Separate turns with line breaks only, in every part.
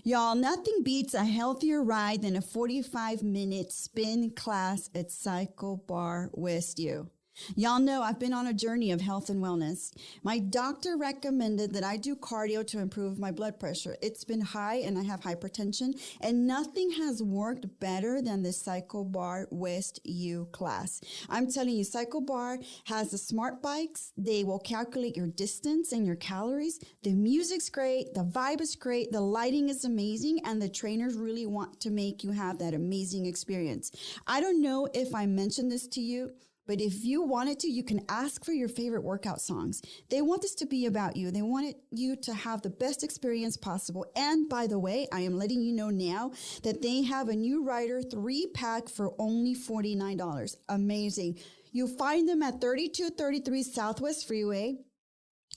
Y'all, nothing beats a healthier ride than a 45-minute spin class at Cycle Bar West U. Y'all know I've been on a journey of health and wellness. My doctor recommended that I do cardio to improve my blood pressure. It's been high and I have hypertension, and nothing has worked better than the Cycle Bar West U class. I'm telling you, Cycle Bar has the smart bikes. They will calculate your distance and your calories. The music's great. The vibe is great. The lighting is amazing. And the trainers really want to make you have that amazing experience. I don't know if I mentioned this to you, but if you wanted to, you can ask for your favorite workout songs. They want this to be about you. They want you to have the best experience possible. And by the way, I am letting you know now that they have a new Rider 3-pack for only $49. Amazing. You find them at 3233 Southwest Freeway.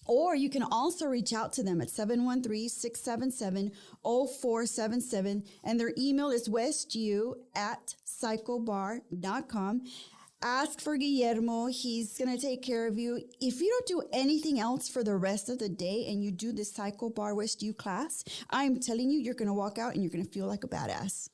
Or you can also reach out to them at 713-677-0477. And their email is westu@cyclebar.com. Ask for Guillermo. He's going to take care of you. If you don't do anything else for the rest of the day and you do this Cycle Bar West U class, I'm telling you, you're going to walk out and you're going to feel like a badass.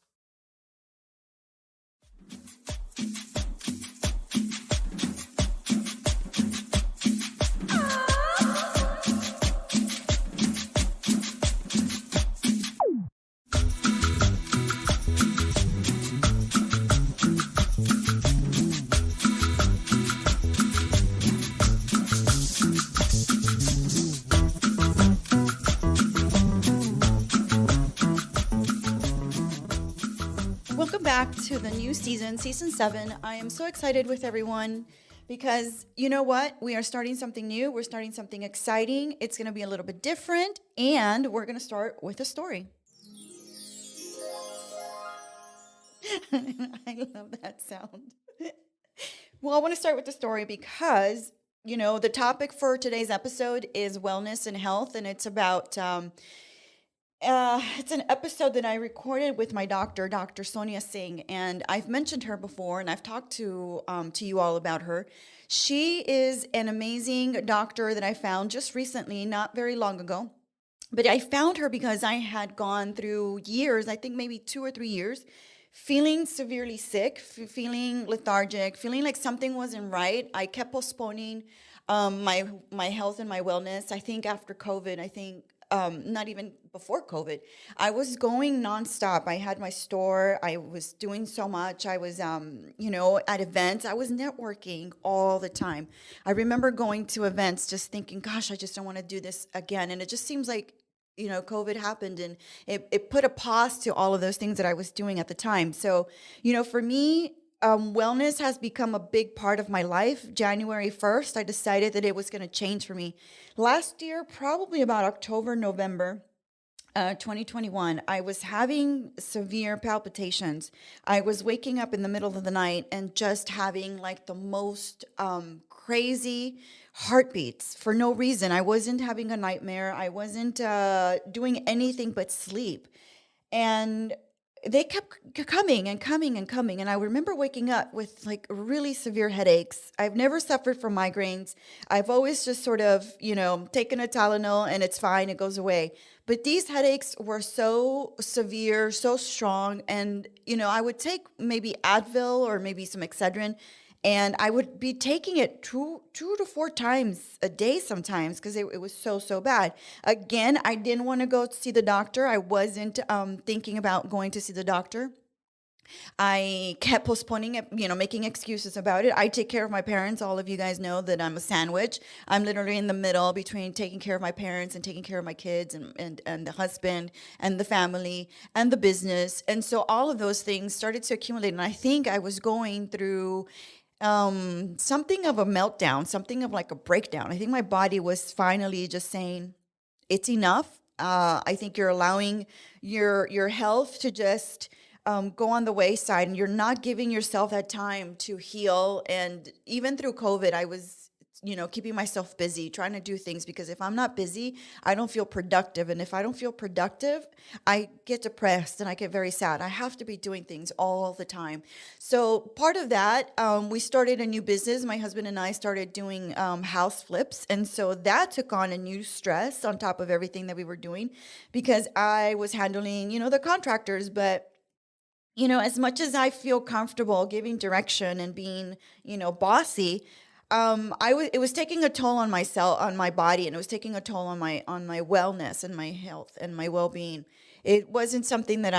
Back to the new season 7. I am so excited with everyone because you know what? We are starting something new. We're starting something exciting. It's going to be a little bit different, and we're going to start with a story. I love that sound. Well, I want to start with the story because, you know, the topic for today's episode is wellness and health, and it's about it's an episode that I recorded with my doctor, Dr. Sonia Singh, and I've mentioned her before, and I've talked to you all about her. She is an amazing doctor that I found just recently, not very long ago. But I found her because I had gone through years, I think maybe 2 or 3 years, feeling severely sick, feeling lethargic, feeling like something wasn't right. I kept postponing my health and my wellness. I think after COVID, not even before COVID, I was going nonstop. I had my store. I was doing so much. I was, at events. I was networking all the time. I remember going to events just thinking, gosh, I just don't want to do this again. And it just seems like, COVID happened and it put a pause to all of those things that I was doing at the time. So, for me, wellness has become a big part of my life. January 1st, I decided that it was going to change for me. Last year, probably about October, November, 2021, I was having severe palpitations. I was waking up in the middle of the night and just having like the most crazy heartbeats for no reason. I wasn't having a nightmare. I wasn't doing anything but sleep. And they kept coming and coming and coming. And I remember waking up with like really severe headaches. I've never suffered from migraines. I've always just sort of, taken a Tylenol and it's fine. It goes away. But these headaches were so severe, so strong. And, I would take maybe Advil or maybe some Excedrin. And I would be taking it two to 4 times a day sometimes because it was so bad. Again, I didn't want to go see the doctor. I wasn't thinking about going to see the doctor. I kept postponing it, making excuses about it. I take care of my parents. All of you guys know that I'm a sandwich. I'm literally in the middle between taking care of my parents and taking care of my kids and the husband and the family and the business. And so all of those things started to accumulate. And I think I was going through something of a meltdown, something of like a breakdown. I think my body was finally just saying, it's enough. I think you're allowing your health to just go on the wayside, and you're not giving yourself that time to heal. And even through COVID, I was keeping myself busy, trying to do things, because if I'm not busy, I don't feel productive. And if I don't feel productive, I get depressed and I get very sad. I have to be doing things all the time. So part of that, we started a new business. My husband and I started doing house flips. And so that took on a new stress on top of everything that we were doing, because I was handling, the contractors. But as much as I feel comfortable giving direction and being, bossy, it was taking a toll on myself, on my body, and it was taking a toll on my wellness and my health and my well-being. It wasn't something that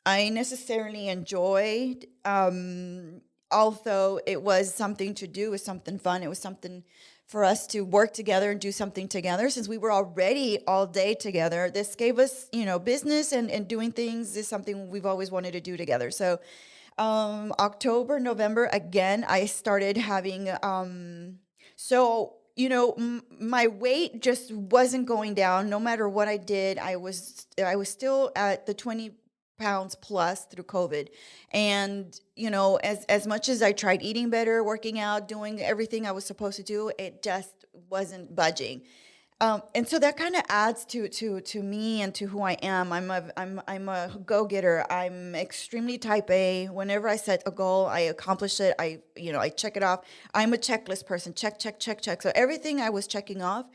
I necessarily enjoyed. Although it was something to do, it was something fun. It was something for us to work together and do something together. Since we were already all day together, this gave us, business, and doing things is something we've always wanted to do together. So October, November, again, I started having, my weight just wasn't going down. No matter what I did, I was still at the 20 pounds plus through COVID. And, as much as I tried eating better, working out, doing everything I was supposed to do, it just wasn't budging. And so that kind of adds to me and to who I am. I'm a go-getter. I'm extremely type A. Whenever I set a goal, I accomplish it. I check it off. I'm a checklist person. Check, check, check, check. So everything I was checking off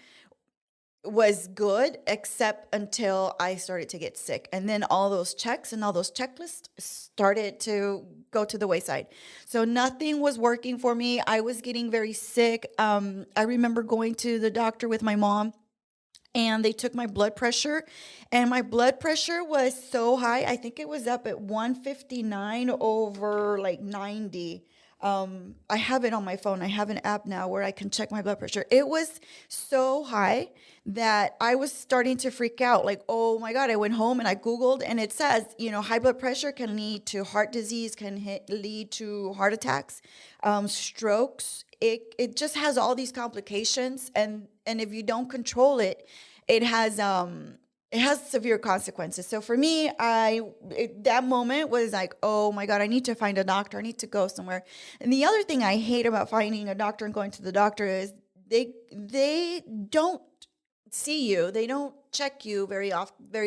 was good, except until I started to get sick. And then all those checks and all those checklists started to go to the wayside. So nothing was working for me. I was getting very sick. I remember going to the doctor with my mom, and they took my blood pressure, and my blood pressure was so high. I think it was up at 159 over like 90. I have it on my phone. I have an app now where I can check my blood pressure. It was so high that I was starting to freak out. Like, oh my God, I went home and I Googled, and it says, high blood pressure can lead to heart disease, lead to heart attacks, strokes. It just has all these complications. And if you don't control it, it has severe consequences. So for me, that moment was like, oh my God, I need to find a doctor. I need to go somewhere. And the other thing I hate about finding a doctor and going to the doctor is they don't see you. They don't check you very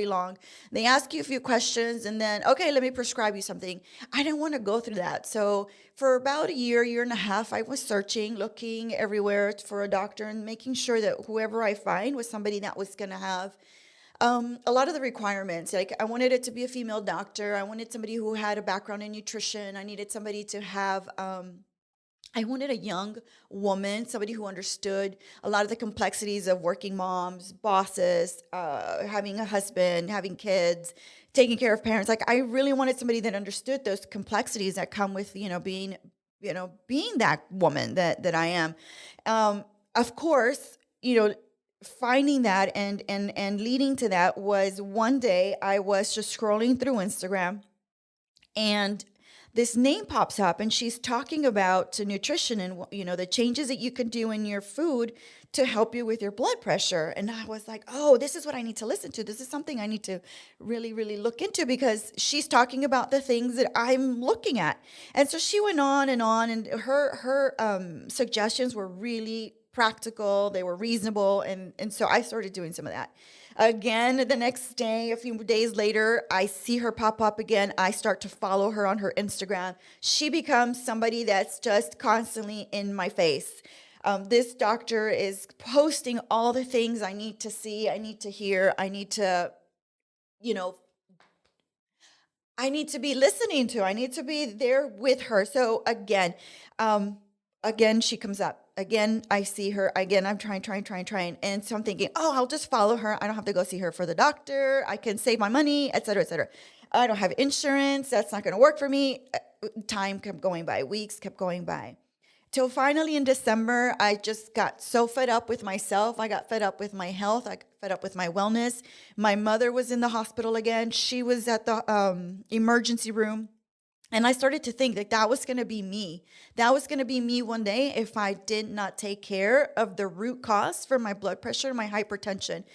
long. They ask you a few questions and then, okay, let me prescribe you something. I didn't want to go through that. So for about a year and a half, I was searching, looking everywhere for a doctor and making sure that whoever I find was somebody that was going to have a lot of the requirements. Like, I wanted it to be a female doctor. I wanted somebody who had a background in nutrition. I needed somebody to have, I wanted a young woman, somebody who understood a lot of the complexities of working moms, bosses, having a husband, having kids, taking care of parents. Like, I really wanted somebody that understood those complexities that come with, being that woman that I am. Of course, finding that and leading to that was one day I was just scrolling through Instagram, and this name pops up, and she's talking about nutrition and the changes that you can do in your food to help you with your blood pressure. And I was like, oh, this is what I need to listen to. This is something I need to really, really look into, because she's talking about the things that I'm looking at. And so she went on, and her suggestions were really practical. They were reasonable. And so I started doing some of that. Again, the next day, a few days later, I see her pop up again. I start to follow her on her Instagram. She becomes somebody that's just constantly in my face. This doctor is posting all the things I need to see, I need to hear, I need to be listening to. I need to be there with her. So again, she comes up. Again, I see her. Again, I'm trying. And so I'm thinking, oh, I'll just follow her. I don't have to go see her for the doctor. I can save my money, et cetera, et cetera. I don't have insurance. That's not going to work for me. Time kept going by. Weeks kept going by. Till finally in December, I just got so fed up with myself. I got fed up with my health. I got fed up with my wellness. My mother was in the hospital again. She was at the emergency room. And I started to think that was going to be me. That was going to be me one day if I did not take care of the root cause for my blood pressure and my hypertension.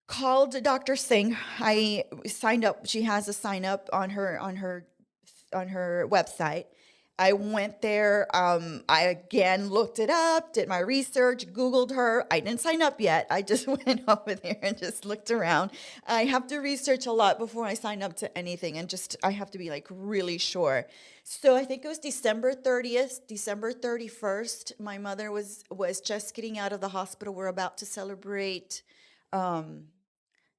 Called Dr. Singh. I signed up. She has a sign up on her website. I went there. I again looked it up, did my research, Googled her. I didn't sign up yet. I just went over there and just looked around. I have to research a lot before I sign up to anything, and just I have to be like really sure. So I think it was December 30th, December 31st. My mother was just getting out of the hospital. We're about to celebrate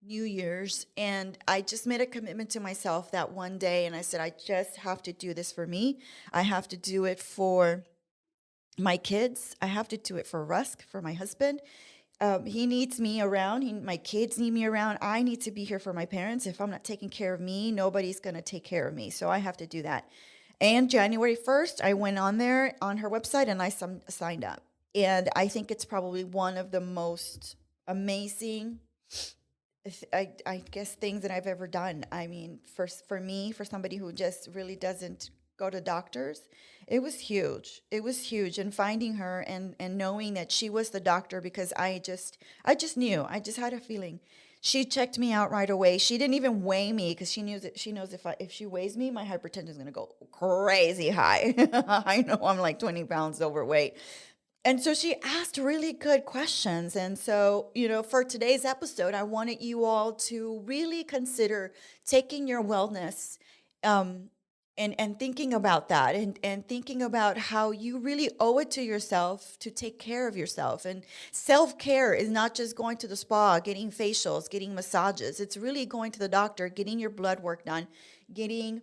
New Year's, and I just made a commitment to myself that one day, and I said, I just have to do this for me. I have to do it for my kids. I have to do it for Rusk, for my husband. He needs me around. My kids need me around. I need to be here for my parents. If I'm not taking care of me, nobody's going to take care of me. So I have to do that. And January 1st, I went on there on her website and I signed up. And I think it's probably one of the most amazing I guess things that I've ever done. I mean, for me, for somebody who just really doesn't go to doctors, it was huge. It was huge. And finding her and knowing that she was the doctor, because I just knew. I just had a feeling. She checked me out right away. She didn't even weigh me because she knows if she weighs me, my hypertension is gonna go crazy high. I know I'm like 20 pounds overweight. And so she asked really good questions. And so, for today's episode, I wanted you all to really consider taking your wellness um, and thinking about that, and thinking about how you really owe it to yourself to take care of yourself. And self-care is not just going to the spa, getting facials, getting massages. It's really going to the doctor, getting your blood work done, getting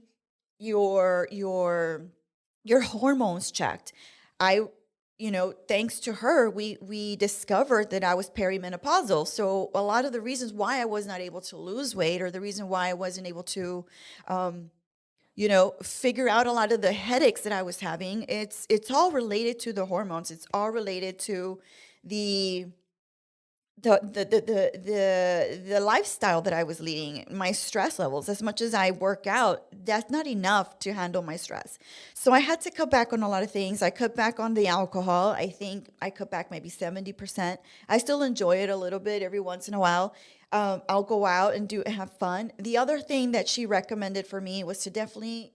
your your your hormones checked. I thanks to her, we discovered that I was perimenopausal. So a lot of the reasons why I was not able to lose weight, or the reason why I wasn't able to figure out a lot of the headaches that I was having, it's all related to the hormones. It's all related to the the lifestyle that I was leading, my stress levels. As much as I work out, that's not enough to handle my stress. So I had to cut back on a lot of things. I cut back on the alcohol. I think I cut back maybe 70%. I still enjoy it a little bit every once in a while. I'll go out and have fun. The other thing that she recommended for me was to definitely,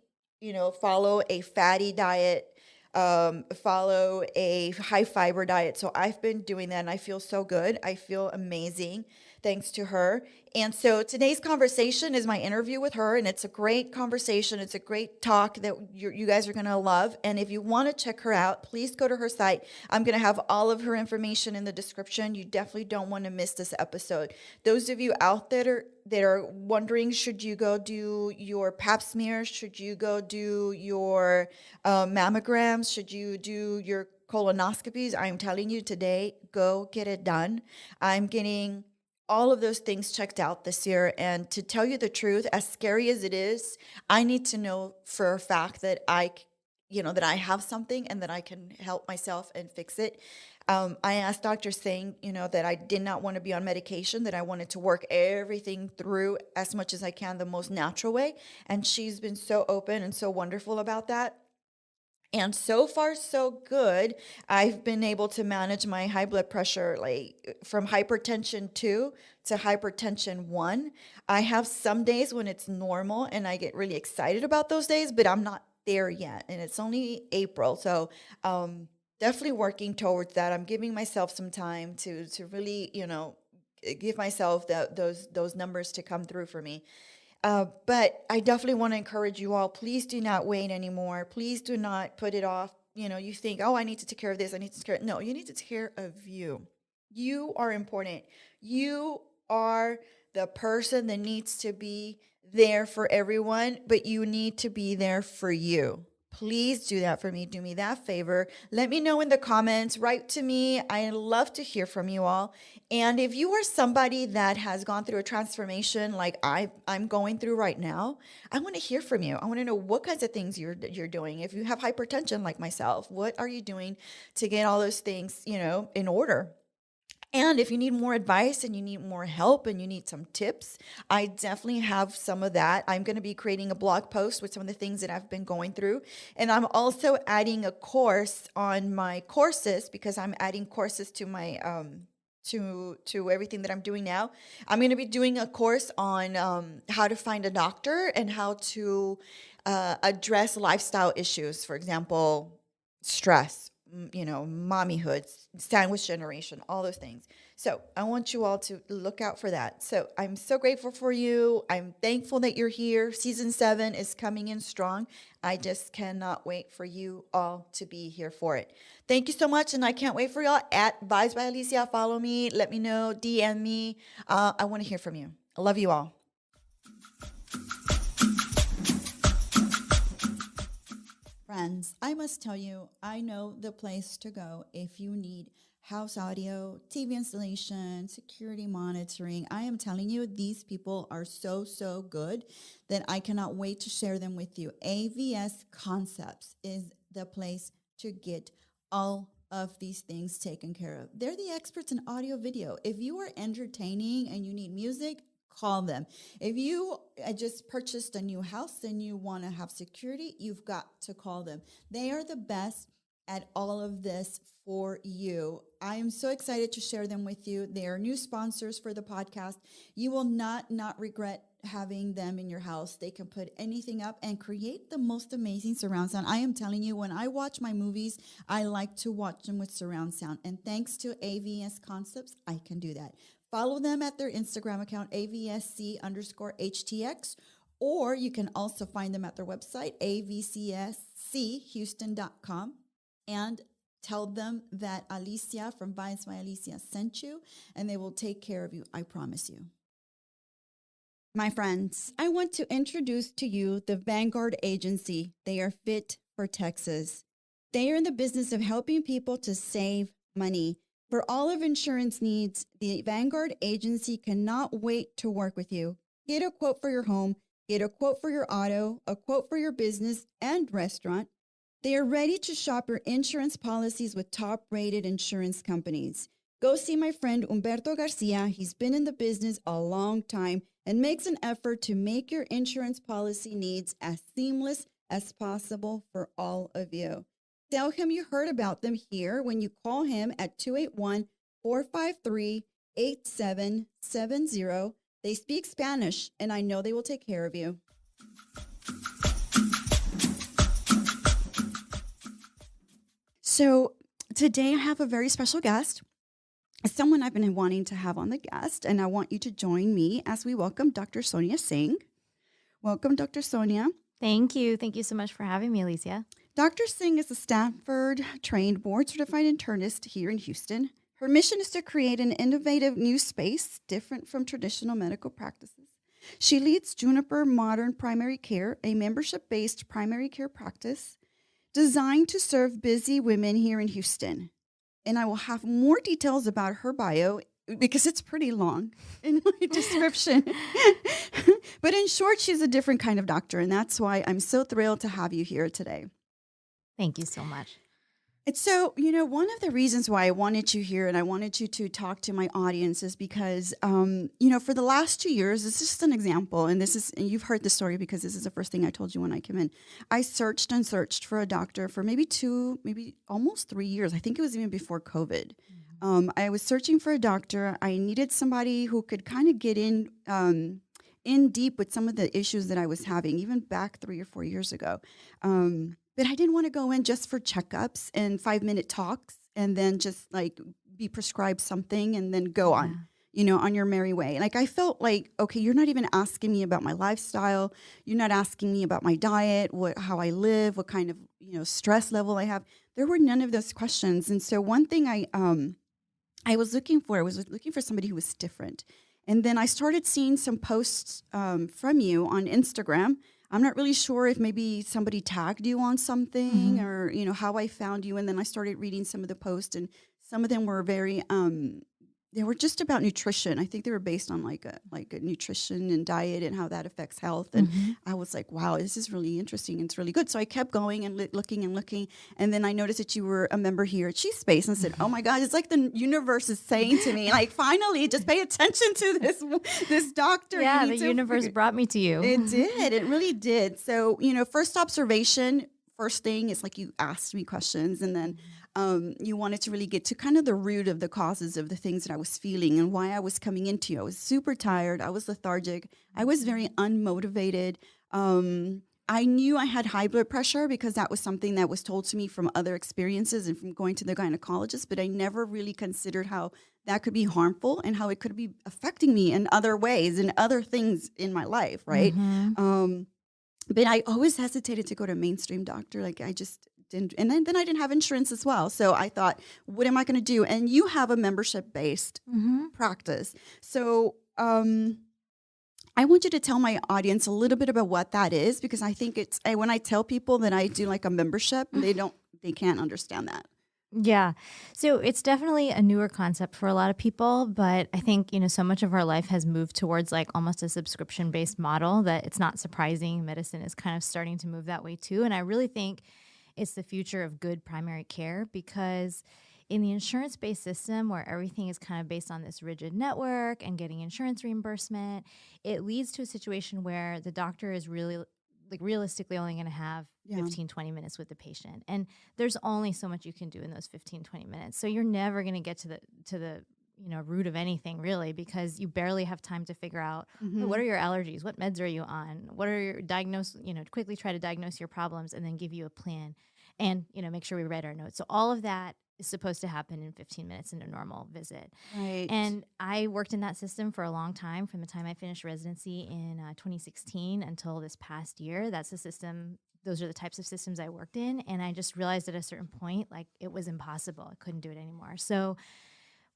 follow a fatty diet, follow a high fiber diet. So I've been doing that and I feel so good. I feel amazing thanks to her. And so today's conversation is my interview with her, and it's a great conversation. It's a great talk that you guys are going to love. And if you want to check her out, please go to her site. I'm going to have all of her information in the description. You definitely don't want to miss this episode. Those of you out there that are wondering, should you go do your pap smear? Should you go do your mammograms? Should you do your colonoscopies? I'm telling you today, go get it done. I'm getting all of those things checked out this year. And to tell you the truth, as scary as it is, I need to know for a fact that that I have something and that I can help myself and fix it. I asked Dr. Singh, that I did not want to be on medication, that I wanted to work everything through as much as I can, the most natural way. And she's been so open and so wonderful about that. And so far, so good. I've been able to manage my high blood pressure, like from hypertension 2 to hypertension 1. I have some days when it's normal and I get really excited about those days, but I'm not there yet. And it's only April. So definitely working towards that. I'm giving myself some time to really, give myself those numbers to come through for me. But I definitely want to encourage you all. Please do not wait anymore. Please do not put it off. You think, oh, I need to take care of this. I need to take care. No, you need to take care of you. You are important. You are the person that needs to be there for everyone, but you need to be there for you. Please do that for me. Do me that favor. Let me know in the comments. Write to me. I love to hear from you all. And if you are somebody that has gone through a transformation like I'm going through right now, I want to hear from you. I want to know what kinds of things you're doing. If you have hypertension like myself, what are you doing to get all those things, in order? And if you need more advice and you need more help and you need some tips, I definitely have some of that. I'm going to be creating a blog post with some of the things that I've been going through. And I'm also adding a course on my courses, because I'm adding courses to my to everything that I'm doing now. I'm going to be doing a course on how to find a doctor and how to address lifestyle issues. For example, stress, mommyhood, sandwich generation, all those things. So I want you all to look out for that. So I'm so grateful for you. I'm thankful that you're here. Season 7 is coming in strong. I just cannot wait for you all to be here for it. Thank you so much. And I can't wait for y'all at Vibes by Alicia. Follow me. Let me know. DM me. I want to hear from you. I love you all. Friends, I must tell you, I know the place to go if you need house audio, TV installation, security monitoring. I am telling you, these people are so, so good that I cannot wait to share them with you. AVS Concepts is the place to get all of these things taken care of. They're the experts in audio video. If you are entertaining and you need music, call them. If you just purchased a new house and you want to have security, you've got to call them. They are the best at all of this for you. I am so excited to share them with you. They are new sponsors for the podcast. You will not regret having them in your house. They can put anything up and create the most amazing surround sound. I am telling you, when I watch my movies, I like to watch them with surround sound. And thanks to AVS Concepts, I can do that. Follow them at their Instagram account, AVSC_HTX, or you can also find them at their website, avcschouston.com, and tell them that Alicia from Vibes by Alicia sent you, and they will take care of you. I promise you. My friends, I want to introduce to you the Vanguard Agency. They are fit for Texas. They are in the business of helping people to save money. For all of insurance needs, the Vanguard Agency cannot wait to work with you. Get a quote for your home, get a quote for your auto, a quote for your business and restaurant. They are ready to shop your insurance policies with top-rated insurance companies. Go see my friend Humberto Garcia. He's been in the business a long time and makes an effort to make your insurance policy needs as seamless as possible for all of you. Tell him you heard about them here when you call him at 281-453-8770. They speak Spanish, and I know they will take care of you. So today I have a very special guest, someone I've been wanting to have on the guest, and I want you to join me as we welcome Dr. Sonia Singh. Welcome, Dr. Sonia.
Thank you. Thank you so much for having me, Alicia.
Dr. Singh is a Stanford-trained board-certified internist here in Houston. Her mission is to create an innovative new space different from traditional medical practices. She leads Juniper Modern Primary Care, a membership-based primary care practice designed to serve busy women here in Houston. And I will have more details about her bio because it's pretty long in my description. But in short, she's a different kind of doctor, and that's why I'm so thrilled to have you here today.
Thank you so much.
And so, one of the reasons why I wanted you here and I wanted you to talk to my audience is because, for the last 2 years, this is just an example. And you've heard the story because this is the first thing I told you when I came in. I searched and searched for a doctor for maybe almost 3 years. I think it was even before COVID. Mm-hmm. I was searching for a doctor. I needed somebody who could kind of get in deep with some of the issues that I was having, even back 3 or 4 years ago. But I didn't want to go in just for checkups and 5-minute talks and then just be prescribed something and then go on, on your merry way. Like I felt like, okay, you're not even asking me about my lifestyle. You're not asking me about my diet, how I live, what kind of, stress level I have. There were none of those questions. And so one thing I was looking for somebody who was different. And then I started seeing some posts from you on Instagram. I'm not really sure if maybe somebody tagged you on something or, how I found you. And then I started reading some of the posts, and some of them were very, they were just about nutrition. I think they were based on like a nutrition and diet and how that affects health. And I was like, wow, this is really interesting. It's really good. So I kept going and looking and looking. And then I noticed that you were a member here at Cheese Space, and I said, oh my God, it's like the universe is saying to me, like, finally, just pay attention to this doctor.
Yeah, the universe brought me to you.
It did. It really did. So, first thing is like you asked me questions, and then You wanted to really get to kind of the root of the causes of the things that I was feeling and why I was coming into you. I was super tired. I was lethargic. I was very unmotivated. I knew I had high blood pressure because that was something that was told to me from other experiences and from going to the gynecologist, but I never really considered how that could be harmful and how it could be affecting me in other ways and other things in my life, right? But I always hesitated to go to a mainstream doctor. Like I just didn't. And then I didn't have insurance as well. So I thought, what am I going to do? And you have a membership-based practice. So I want you to tell my audience a little bit about what that is, because I think when I tell people that I do like a membership, they can't understand that.
Yeah. So it's definitely a newer concept for a lot of people, but I think, so much of our life has moved towards like almost a subscription-based model that it's not surprising. Medicine is kind of starting to move that way too. And I really think it's the future of good primary care, because in the insurance-based system where everything is kind of based on this rigid network and getting insurance reimbursement, it leads to a situation where the doctor is really realistically only going to have 15, 20 minutes with the patient. And there's only so much you can do in those 15, 20 minutes. So you're never going to get to the root of anything really, because you barely have time to figure out what are your allergies, what meds are you on, what are your quickly try to diagnose your problems and then give you a plan and, make sure we read our notes. So all of that is supposed to happen in 15 minutes in a normal visit.
Right.
And I worked in that system for a long time, from the time I finished residency in 2016 until this past year. That's the system. Those are the types of systems I worked in. And I just realized at a certain point, like it was impossible. I couldn't do it anymore. So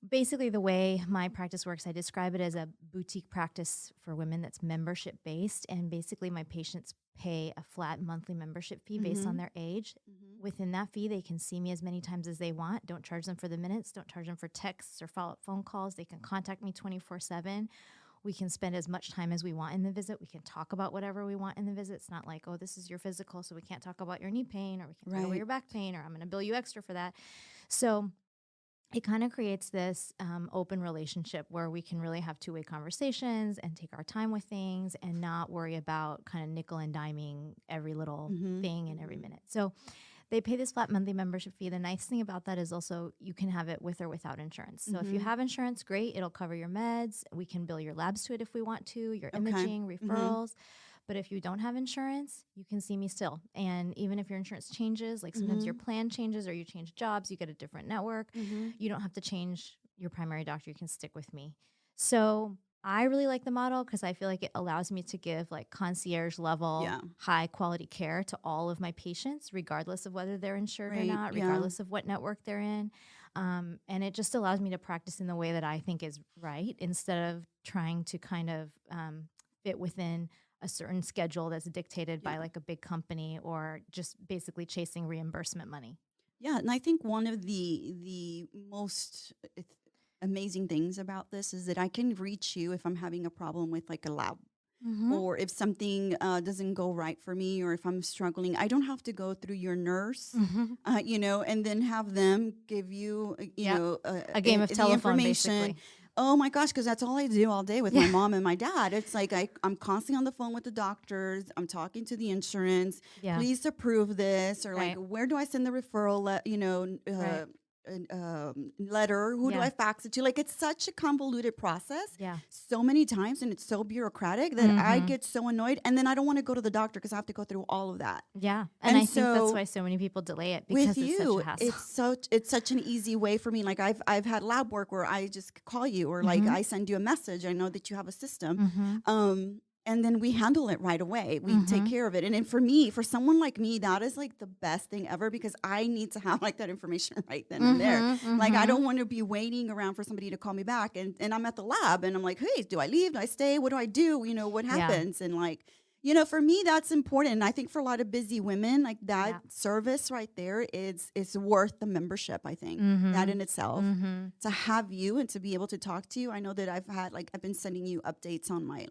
basically the way my practice works, I describe it as a boutique practice for women that's membership based. And basically my patients pay a flat monthly membership fee based on their age. Within that fee, they can see me as many times as they want. Don't charge them for the minutes. Don't charge them for texts or follow-up phone calls. They can contact me 24/7. We can spend as much time as we want in the visit. We can talk about whatever we want in the visit. It's not like, oh, this is your physical, so we can't talk about your knee pain, or we can't talk about your back pain, or I'm going to bill you extra for that. So it kind of creates this open relationship where we can really have two-way conversations and take our time with things and not worry about kind of nickel and diming every little thing in every minute. So they pay this flat monthly membership fee. The nice thing about that is also you can have it with or without insurance. So if you have insurance, great. It'll cover your meds. We can bill your labs to it if we want to, your imaging, referrals. But if you don't have insurance, you can see me still. And even if your insurance changes, like sometimes your plan changes or you change jobs, you get a different network, you don't have to change your primary doctor. You can stick with me. So I really like the model because I feel like it allows me to give like concierge level, high quality care to all of my patients, regardless of whether they're insured or not, regardless of what network they're in. And it just allows me to practice in the way that I think is right, instead of trying to kind of fit within a certain schedule that's dictated by like a big company, or just basically chasing reimbursement money.
Yeah, and I think one of the most amazing things about this is that I can reach you if I'm having a problem with like a lab, or if something doesn't go right for me, or if I'm struggling. I don't have to go through your nurse, and then have them give you,
a game of telephone, basically.
Oh my gosh, because that's all I do all day with my mom and my dad. It's like I'm constantly on the phone with the doctors. I'm talking to the insurance. Please approve this, or like, where do I send the referral? Letter. Who do I fax it to? Like, it's such a convoluted process. So many times, and it's so bureaucratic that I get so annoyed, and then I don't want to go to the doctor because I have to go through all of that.
And I think that's why so many people delay it, because it's such a hassle.
It's such an easy way for me. Like I've had lab work where I just call you, or like I send you a message. I know that you have a system. And then we handle it right away. We take care of it. And then for someone like me, that is like the best thing ever, because I need to have like that information right then and there. Like, I don't want to be waiting around for somebody to call me back. And I'm at the lab and I'm like, hey, do I leave? Do I stay? What do I do? What happens? And like, for me, that's important. And I think for a lot of busy women, like that service right there is worth the membership, I think. That in itself, to have you and to be able to talk to you. I know that I've been sending you updates on my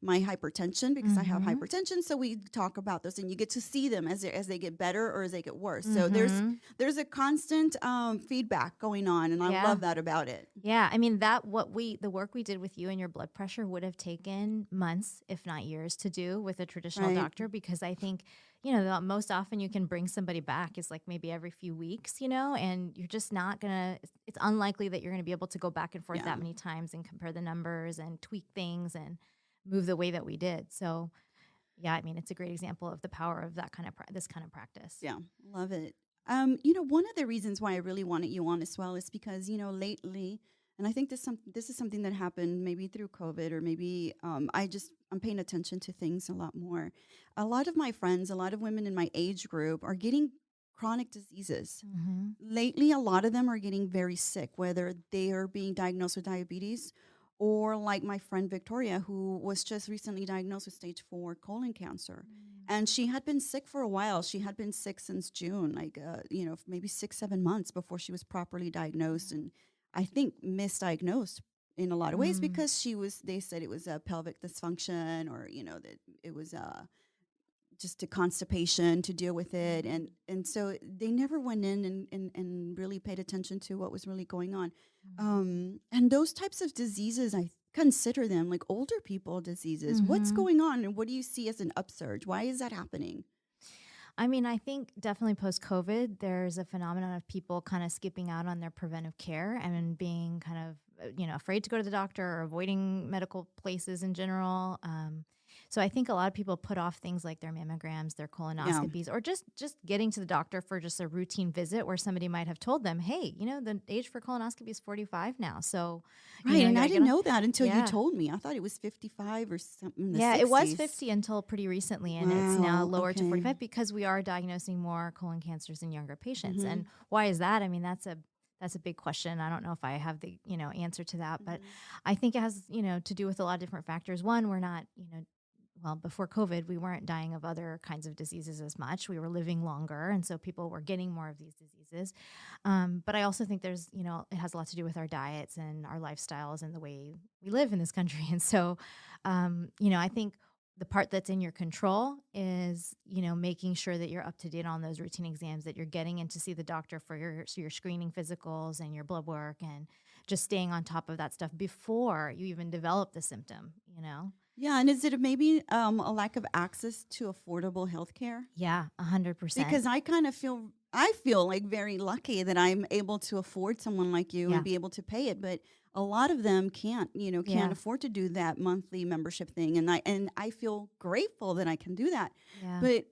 my hypertension, because I have hypertension. So we talk about those, and you get to see them as they get better or as they get worse. So there's a constant feedback going on, and I love that about it.
Yeah, I mean, the work we did with you and your blood pressure would have taken months, if not years, years to do with a traditional
Right.
doctor, because I think, the most often you can bring somebody back is like maybe every few weeks, and you're just not gonna, it's unlikely that you're gonna be able to go back and forth
Yeah.
that many times and compare the numbers and tweak things and move the way that we did. So yeah, I mean, it's a great example of the power of that kind of this kind of practice.
Yeah. Love it. One of the reasons why I really wanted you on as well is because, lately, and I think this is something that happened maybe through COVID, or maybe I'm paying attention to things a lot more. A lot of my friends, a lot of women in my age group are getting chronic diseases.
Hmm.
Lately, a lot of them are getting very sick, whether they are being diagnosed with diabetes, or like my friend Victoria, who was just recently diagnosed with stage 4 colon cancer. And she had been sick for a while. She had been sick since June, like, maybe 6, 7 months before she was properly diagnosed. And I think misdiagnosed in a lot of ways,
Mm.
because they said it was a pelvic dysfunction, or, that it was just a constipation to deal with it. And so they never went in and really paid attention to what was really going on. And those types of diseases, I consider them like older people diseases. What's
Mm-hmm.
going on, and what do you see as an upsurge? Why is that happening?
I mean, I think definitely post COVID, there's a phenomenon of people kind of skipping out on their preventive care and being kind of, afraid to go to the doctor or avoiding medical places in general. So I think a lot of people put off things like their mammograms, their
Yeah.
colonoscopies, or just getting to the doctor for just a routine visit where somebody might have told them, hey, the age for colonoscopy is 45 now. So,
Right.
you
And I
gotta get
didn't
on.
know that until you
Yeah.
told me. I thought it was 55 or something in the
Yeah, it was
60s.
50 until pretty recently, and it's now
Wow.
lowered to
Okay.
45 because we are diagnosing more colon cancers in younger patients.
Mm-hmm.
And why is that? I mean, that's a big question. I don't know if I have the, answer to that, but
Mm-hmm.
I think it has, to do with a lot of different factors. One, we're not, well, before COVID, we weren't dying of other kinds of diseases as much. We were living longer, and so people were getting more of these diseases. But I also think there's, it has a lot to do with our diets and our lifestyles and the way we live in this country. And so, I think the part that's in your control is, making sure that you're up to date on those routine exams, that you're getting in to see the doctor for your screening physicals and your blood work, and just staying on top of that stuff before you even develop the symptom.
Yeah. And is it maybe a lack of access to affordable health care?
Yeah, 100%.
Because I feel like very lucky that I'm able to afford someone like you
Yeah.
and be able to pay it, but a lot of them can't
Yeah.
afford to do that monthly membership thing, and I feel grateful that I can do that.
Yeah.
But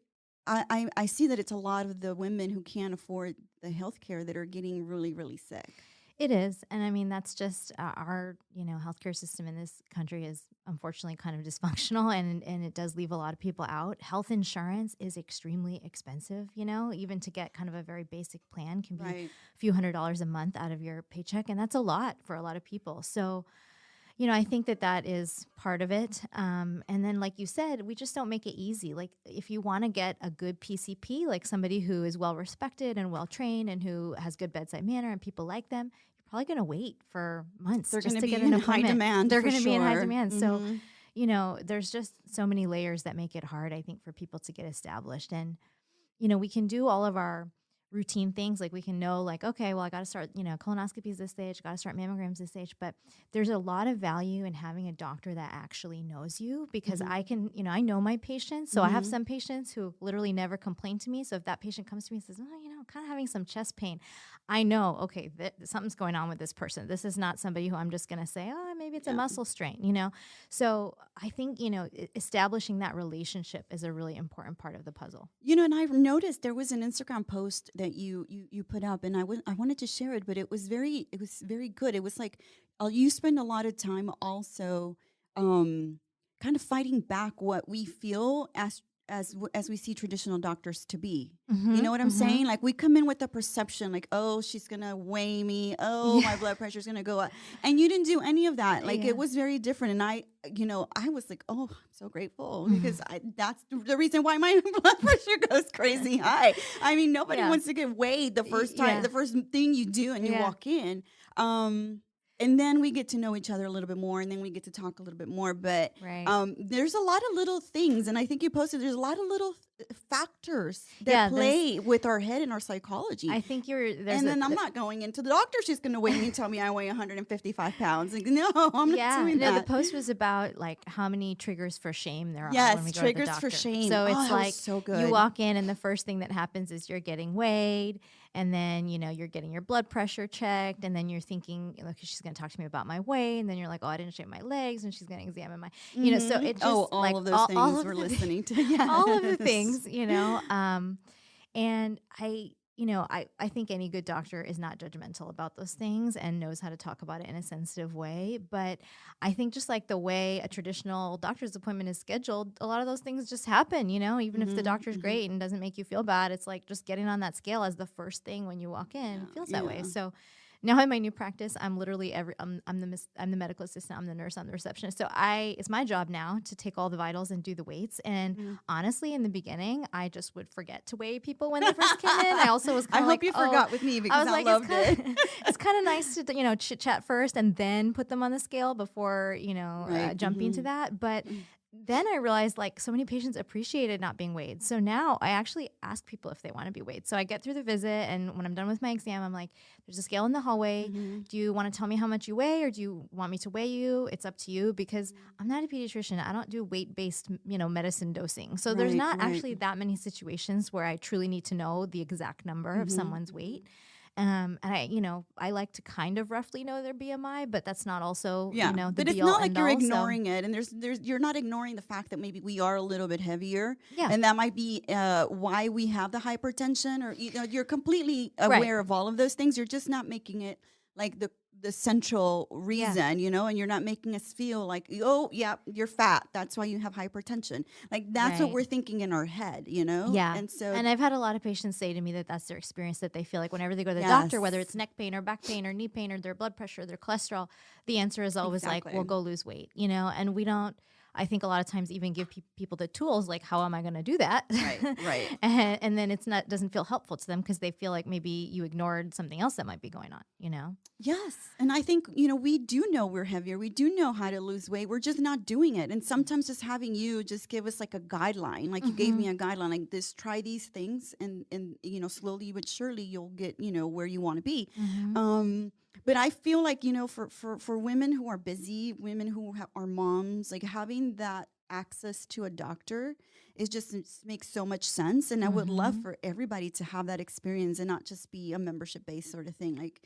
I see that it's a lot of the women who can't afford the health care that are getting really, really sick.
It is. And I mean, that's just our, healthcare system in this country is unfortunately kind of dysfunctional, and it does leave a lot of people out. Health insurance is extremely expensive, even to get kind of a very basic plan can be
Right.
a few $100s a month out of your paycheck. And that's a lot for a lot of people. So, I think that is part of it. And then, like you said, we just don't make it easy. Like, if you want to get a good PCP, like somebody who is well respected and well trained and who has good bedside manner and people like them, you're probably going to wait for months
They're
just
going to
to
be
get an
in high
appointment.
demand
They're
for
going to be in high
sure.
demand. So,
Hmm.
there's just so many layers that make it hard, I think, for people to get established. And we can do all of our routine things. Like, we can know, like, okay, well, I got to start, colonoscopies this stage, got to start mammograms this stage. But there's a lot of value in having a doctor that actually knows you, because
Hmm.
I can, I know my patients. So I have
Hmm.
some patients who literally never complain to me. So if that patient comes to me and says, oh, kind of having some chest pain, I know, okay, something's going on with this person. This is not somebody who I'm just going to say, oh, maybe it's a
Yeah.
muscle strain. So I think, establishing that relationship is a really important part of the puzzle.
And I've noticed there was an Instagram post that you put up, and I wanted to share it, but it was very good. It was like, you spend a lot of time also, kind of fighting back what we feel as we see traditional doctors to be. You
Mm-hmm,
know what I'm
mm-hmm.
saying? Like, we come in with the perception, like, oh, she's gonna weigh me. Oh,
Yeah.
my blood pressure's gonna go up. And you didn't do any of that. Like,
Yeah.
it was very different. And I was like, oh, I'm so grateful,
Mhm.
because that's the reason why my blood pressure goes crazy high. I mean, nobody
Yeah.
wants to get weighed the first time,
Yeah.
the first thing you do and you
Yeah.
walk in. And then we get to know each other a little bit more, and then we get to talk a little bit more. But
Right.
there's a lot of little things, and I think you posted there's a lot of little factors that
Yeah,
play with our head and our psychology.
I think there's
And then I'm not going into the doctor. She's going to weigh me and tell me I weigh 155 pounds. Like, no, I'm not
yeah,
doing
no, the
that.
post was about like how many triggers for shame there are when we
Yes,
go to the
triggers
doctor.
for shame.
So
Oh,
it's
that was
like
so good.
you walk in and the first thing that happens is you're getting weighed, and then you're getting your blood pressure checked, and then you're thinking, okay, she's going to talk to me about my weight, and then you're like, oh, I didn't shave my legs, and she's going to examine my, so it just
all
like
of those things
all of
we're
the
listening to. Yes.
all of the things, and I think any good doctor is not judgmental about those things and knows how to talk about it in a sensitive way. But I think just like the way a traditional doctor's appointment is scheduled, a lot of those things just happen, even if the doctor's great and doesn't make you feel bad. It's like just getting on that scale as the first thing when you walk in feels that way. So now in my new practice, I'm literally I'm the medical assistant, I'm the nurse, I'm the receptionist. So it's my job now to take all the vitals and do the weights. And honestly, in the beginning, I just would forget to weigh people when they first came in. I also was kind
I
of
hope
like,
you forgot with me because I loved it.
It's kind of nice to chit chat first and then put them on the scale before jumping to that. But then I realized like so many patients appreciated not being weighed. So now I actually ask people if they want to be weighed. So I get through the visit, and when I'm done with my exam, I'm like, there's a scale in the hallway. Do you want to tell me how much you weigh, or do you want me to weigh you? It's up to you, because I'm not a pediatrician. I don't do weight-based, medicine dosing. So there's not actually that many situations where I truly need to know the exact number of someone's weight. And I like to kind of roughly know their BMI, but that's not also, the
but it's
be all,
not like
end
you're
all,
ignoring it, and you're not ignoring the fact that maybe we are a little bit heavier,
Yeah.
and that might be why we have the hypertension, or you're completely aware of all of those things. You're just not making it like the central reason, and you're not making us feel like, oh yeah, you're fat, that's why you have hypertension. Like that's what we're thinking in our head,
Yeah.
and
I've had a lot of patients say to me that that's their experience, that they feel like whenever they go to the doctor, whether it's neck pain or back pain or knee pain or their blood pressure, their cholesterol, the answer is always like, well, go lose weight, and we don't, I think a lot of times even give people the tools, like, how am I going to do that?
Right.
and then doesn't feel helpful to them because they feel like maybe you ignored something else that might be going on,
Yes. And I think, we do know we're heavier. We do know how to lose weight. We're just not doing it. And sometimes just having you just give us like a guideline, like you gave me a guideline, like this, try these things, and slowly but surely you'll get, where you want to be. But I feel like, for women who are busy, women who are moms, like having that access to a doctor is just makes so much sense. And I would love for everybody to have that experience and not just be a membership based sort of thing. Like,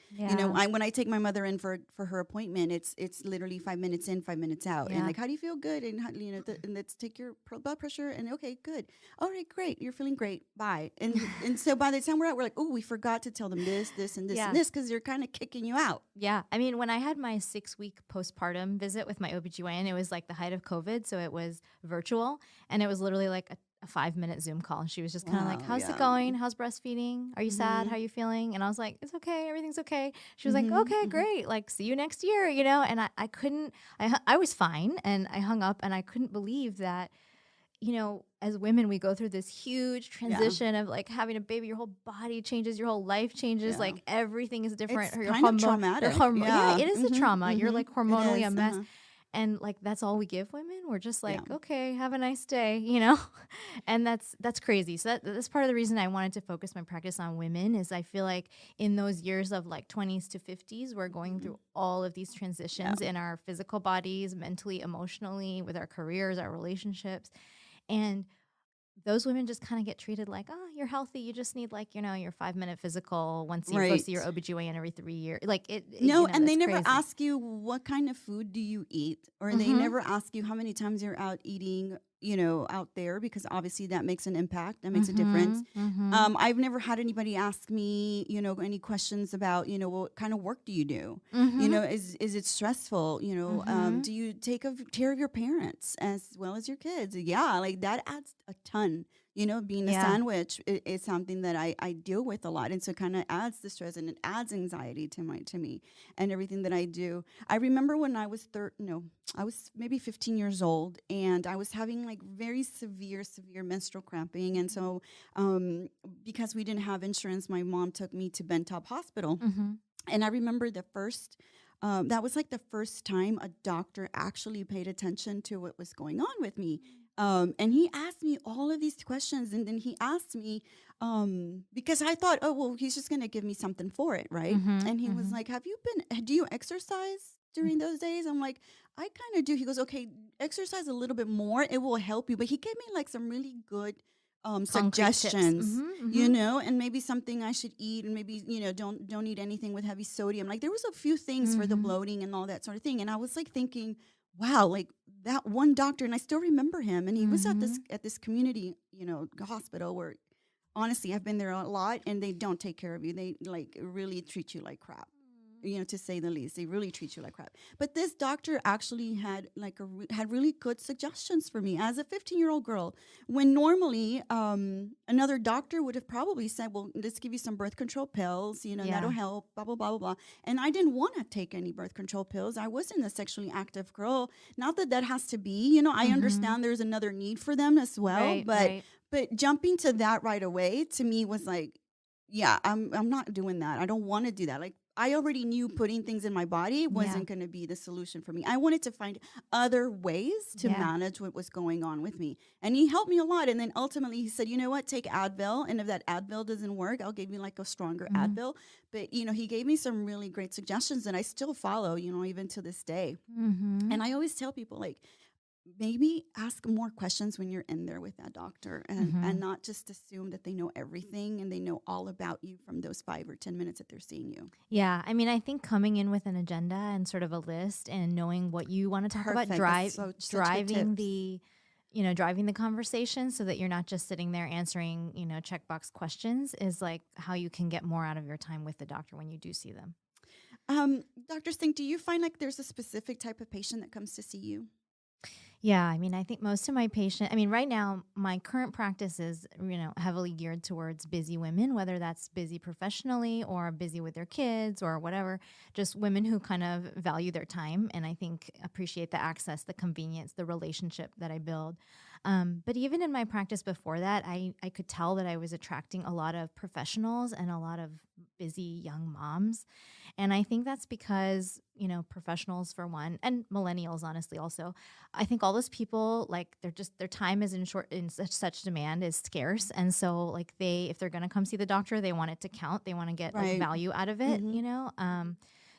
when I take my mother in for her appointment, it's literally 5 minutes in, 5 minutes out. And like, how do you feel? Good. And, and let's take your blood pressure, and okay, good. All right, great. You're feeling great. Bye. And so by the time we're out, we're like, oh, we forgot to tell them this, and this, and this, because they're kind of kicking you out.
Yeah. I mean, when I had my 6-week postpartum visit with my OBGYN, it was like the height of COVID. So it was virtual, and it was literally like a 5-minute Zoom call. And she was just kind of like, how's it going? How's breastfeeding? Are you sad? How are you feeling? And I was like, it's okay. Everything's okay. She was like, okay, great. Like, see you next year, and I couldn't, I was fine. And I hung up, and I couldn't believe that, as women, we go through this huge transition of like having a baby. Your whole body changes, your whole life changes. Like everything is different.
It's kind of traumatic.
Yeah, it is a trauma. You're like hormonally a mess. And like, that's all we give women. We're just like, okay, have a nice day, and that's crazy. So that's part of the reason I wanted to focus my practice on women, is I feel like in those years of like 20s to 50s, we're going through all of these transitions in our physical bodies, mentally, emotionally, with our careers, our relationships. And those women just kind of get treated like, oh, you're healthy. You just need like, your 5-minute physical once you go see your OBGYN every 3 years. Like
and they never ask you what kind of food do you eat, or they never ask you how many times you're out eating, out there, because obviously that makes an impact. That makes a difference. I've never had anybody ask me, any questions about, what kind of work do you do? Is it stressful? Do you take care of your parents as well as your kids? Yeah, like that adds a ton. Being a sandwich is something that I deal with a lot, and so it kind of adds the stress and it adds anxiety to me and everything that I do. I remember when I was I was maybe 15 years old, and I was having like very severe menstrual cramping, and so because we didn't have insurance, my mom took me to Bentop Hospital, and I remember that was like the first time a doctor actually paid attention to what was going on with me.
And he asked me all of these questions, and then he asked me, because I thought, oh well, he's just gonna give me something for it, right?
Mhm.
And he was
Mhm.
like, do you exercise during those days? I'm like, I kind of do. He goes, okay, exercise a little bit more, it will help you. But he gave me like some really good
Concrete tips.
suggestions,
Mhm. Mhm.
and maybe something I should eat, and maybe, don't eat anything with heavy sodium. Like there was a few things for the
Mhm.
bloating and all that sort of thing. And I was like thinking, wow, like that one doctor, and I still remember him, and he was
Mhm.
at this community, hospital where honestly I've been there a lot, and they don't take care of you. They like really treat you like crap, to say the least. They really treat you like crap. But this doctor actually had like had really good suggestions for me as a 15-year-old girl, when normally another doctor would have probably said, well, let's give you some birth control pills, that'll
Yeah.
help, blah blah blah blah blah. And I didn't want to take any birth control pills. I wasn't a sexually active girl. Not that that has to be, I
Mhm.
understand there's another need for them as well,
Right.
but
Right.
jumping to that right away to me was like, yeah, I'm not doing that. I don't want to do that. Like I already knew putting things in my body
Yeah.
wasn't going to be the solution for me. I wanted to find other ways to
Yeah.
manage what was going on with me. And he helped me a lot. And then ultimately he said, you know what, take Advil. And if that Advil doesn't work, I'll give you like a stronger
Mhm.
Advil. But, he gave me some really great suggestions that I still follow, even to this day.
Mhm.
And I always tell people, like, maybe ask more questions when you're in there with that doctor, and
Mhm.
not just assume that they know everything and they know all about you from those 5 or 10 minutes that they're seeing you.
Yeah, I mean, I think coming in with an agenda and sort of a list and knowing what you want to talk about,
Perfect. That's such good
driving
tips.
the, driving the conversation so that you're not just sitting there answering, checkbox questions is like how you can get more out of your time with the doctor when you do see them.
Dr. Singh, do you find like there's a specific type of patient that comes to see you?
Yeah, I mean, I think most of my I mean, right now, my current practice is, heavily geared towards busy women, whether that's busy professionally or busy with their kids or whatever, just women who kind of value their time and I think appreciate the access, the convenience, the relationship that I build. But even in my practice before that, I could tell that I was attracting a lot of professionals and a lot of busy young moms. And I think that's because, professionals for one, and millennials, honestly, also, I think all those people, like, their time is in such demand, is scarce. And so like if they're going to come see the doctor, they want it to count. They want to get like
Right.
value out of it,
Mm-hmm.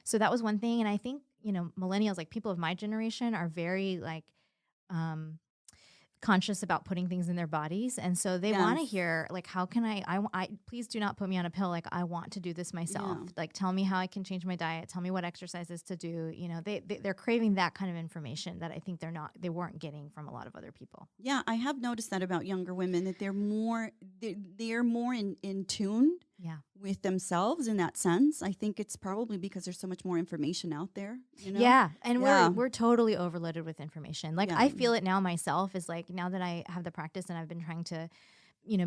So that was one thing. And I think, millennials, like people of my generation are very like, um, conscious about putting things in their bodies, and so they want to
Yes.
hear like, how can I please do not put me on a pill, like I want to do this myself,
Yeah.
like tell me how I can change my diet, tell me what exercises to do. They're craving that kind of information that I think they weren't getting from a lot of other people.
Yeah, I have noticed that about younger women, that they're more in tune
Yeah.
with themselves in that sense. I think it's probably because there's so much more information out there.
Yeah, and we're
Yeah.
we're totally overloaded with information. Like
Yeah.
I feel it now myself, is like now that I have the practice and I've been trying to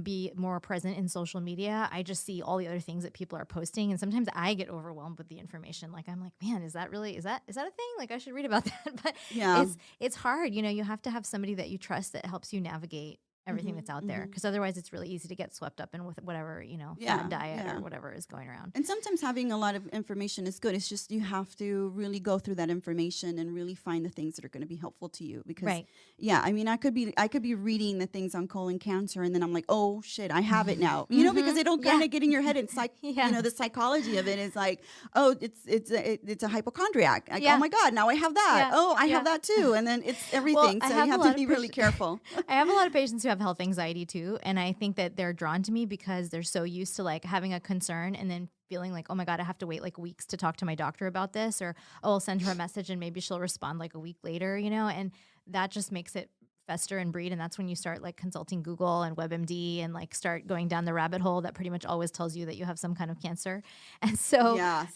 be more present in social media, I just see all the other things that people are posting. And sometimes I get overwhelmed with the information. Like, I'm like, man, is that a thing? Like, I should read about that. But
Yeah.
it's hard. You have to have somebody that you trust that helps you navigate everything that's
Mm-hmm,
out there.
mm-hmm.
Cause otherwise it's really easy to get swept up in with whatever, fad
Yeah.
diet or
Yeah.
whatever is going around.
And sometimes having a lot of information is good. It's just you have to really go through that information and really find the things that are going to be helpful to you. Because,
Right.
yeah, I mean, I could be reading the things on colon cancer, and then I'm like, oh shit, I have it now. Because it'll kind
Yeah.
of get in your head, and
Yeah.
the psychology of it is like, oh, it's a hypochondriac. Like, oh
Yeah.
my god, now I have that.
Yeah.
Oh, I
Yeah.
have that too, and then it's
Well,
everything.
I
So you
have a
have to
lot of
be really careful.
I have a lot of patients who have health anxiety too, and I think that they're drawn to me because they're so used to like having a concern and then feeling like, oh my god, I have to wait like weeks to talk to my doctor about this, or oh, I'll send her a message and maybe she'll respond like a week later, and that just makes it fester and breed. And that's when you start like consulting Google and WebMD and like start going down the rabbit hole that pretty much always tells you that you have some kind of cancer. And so,
Yes.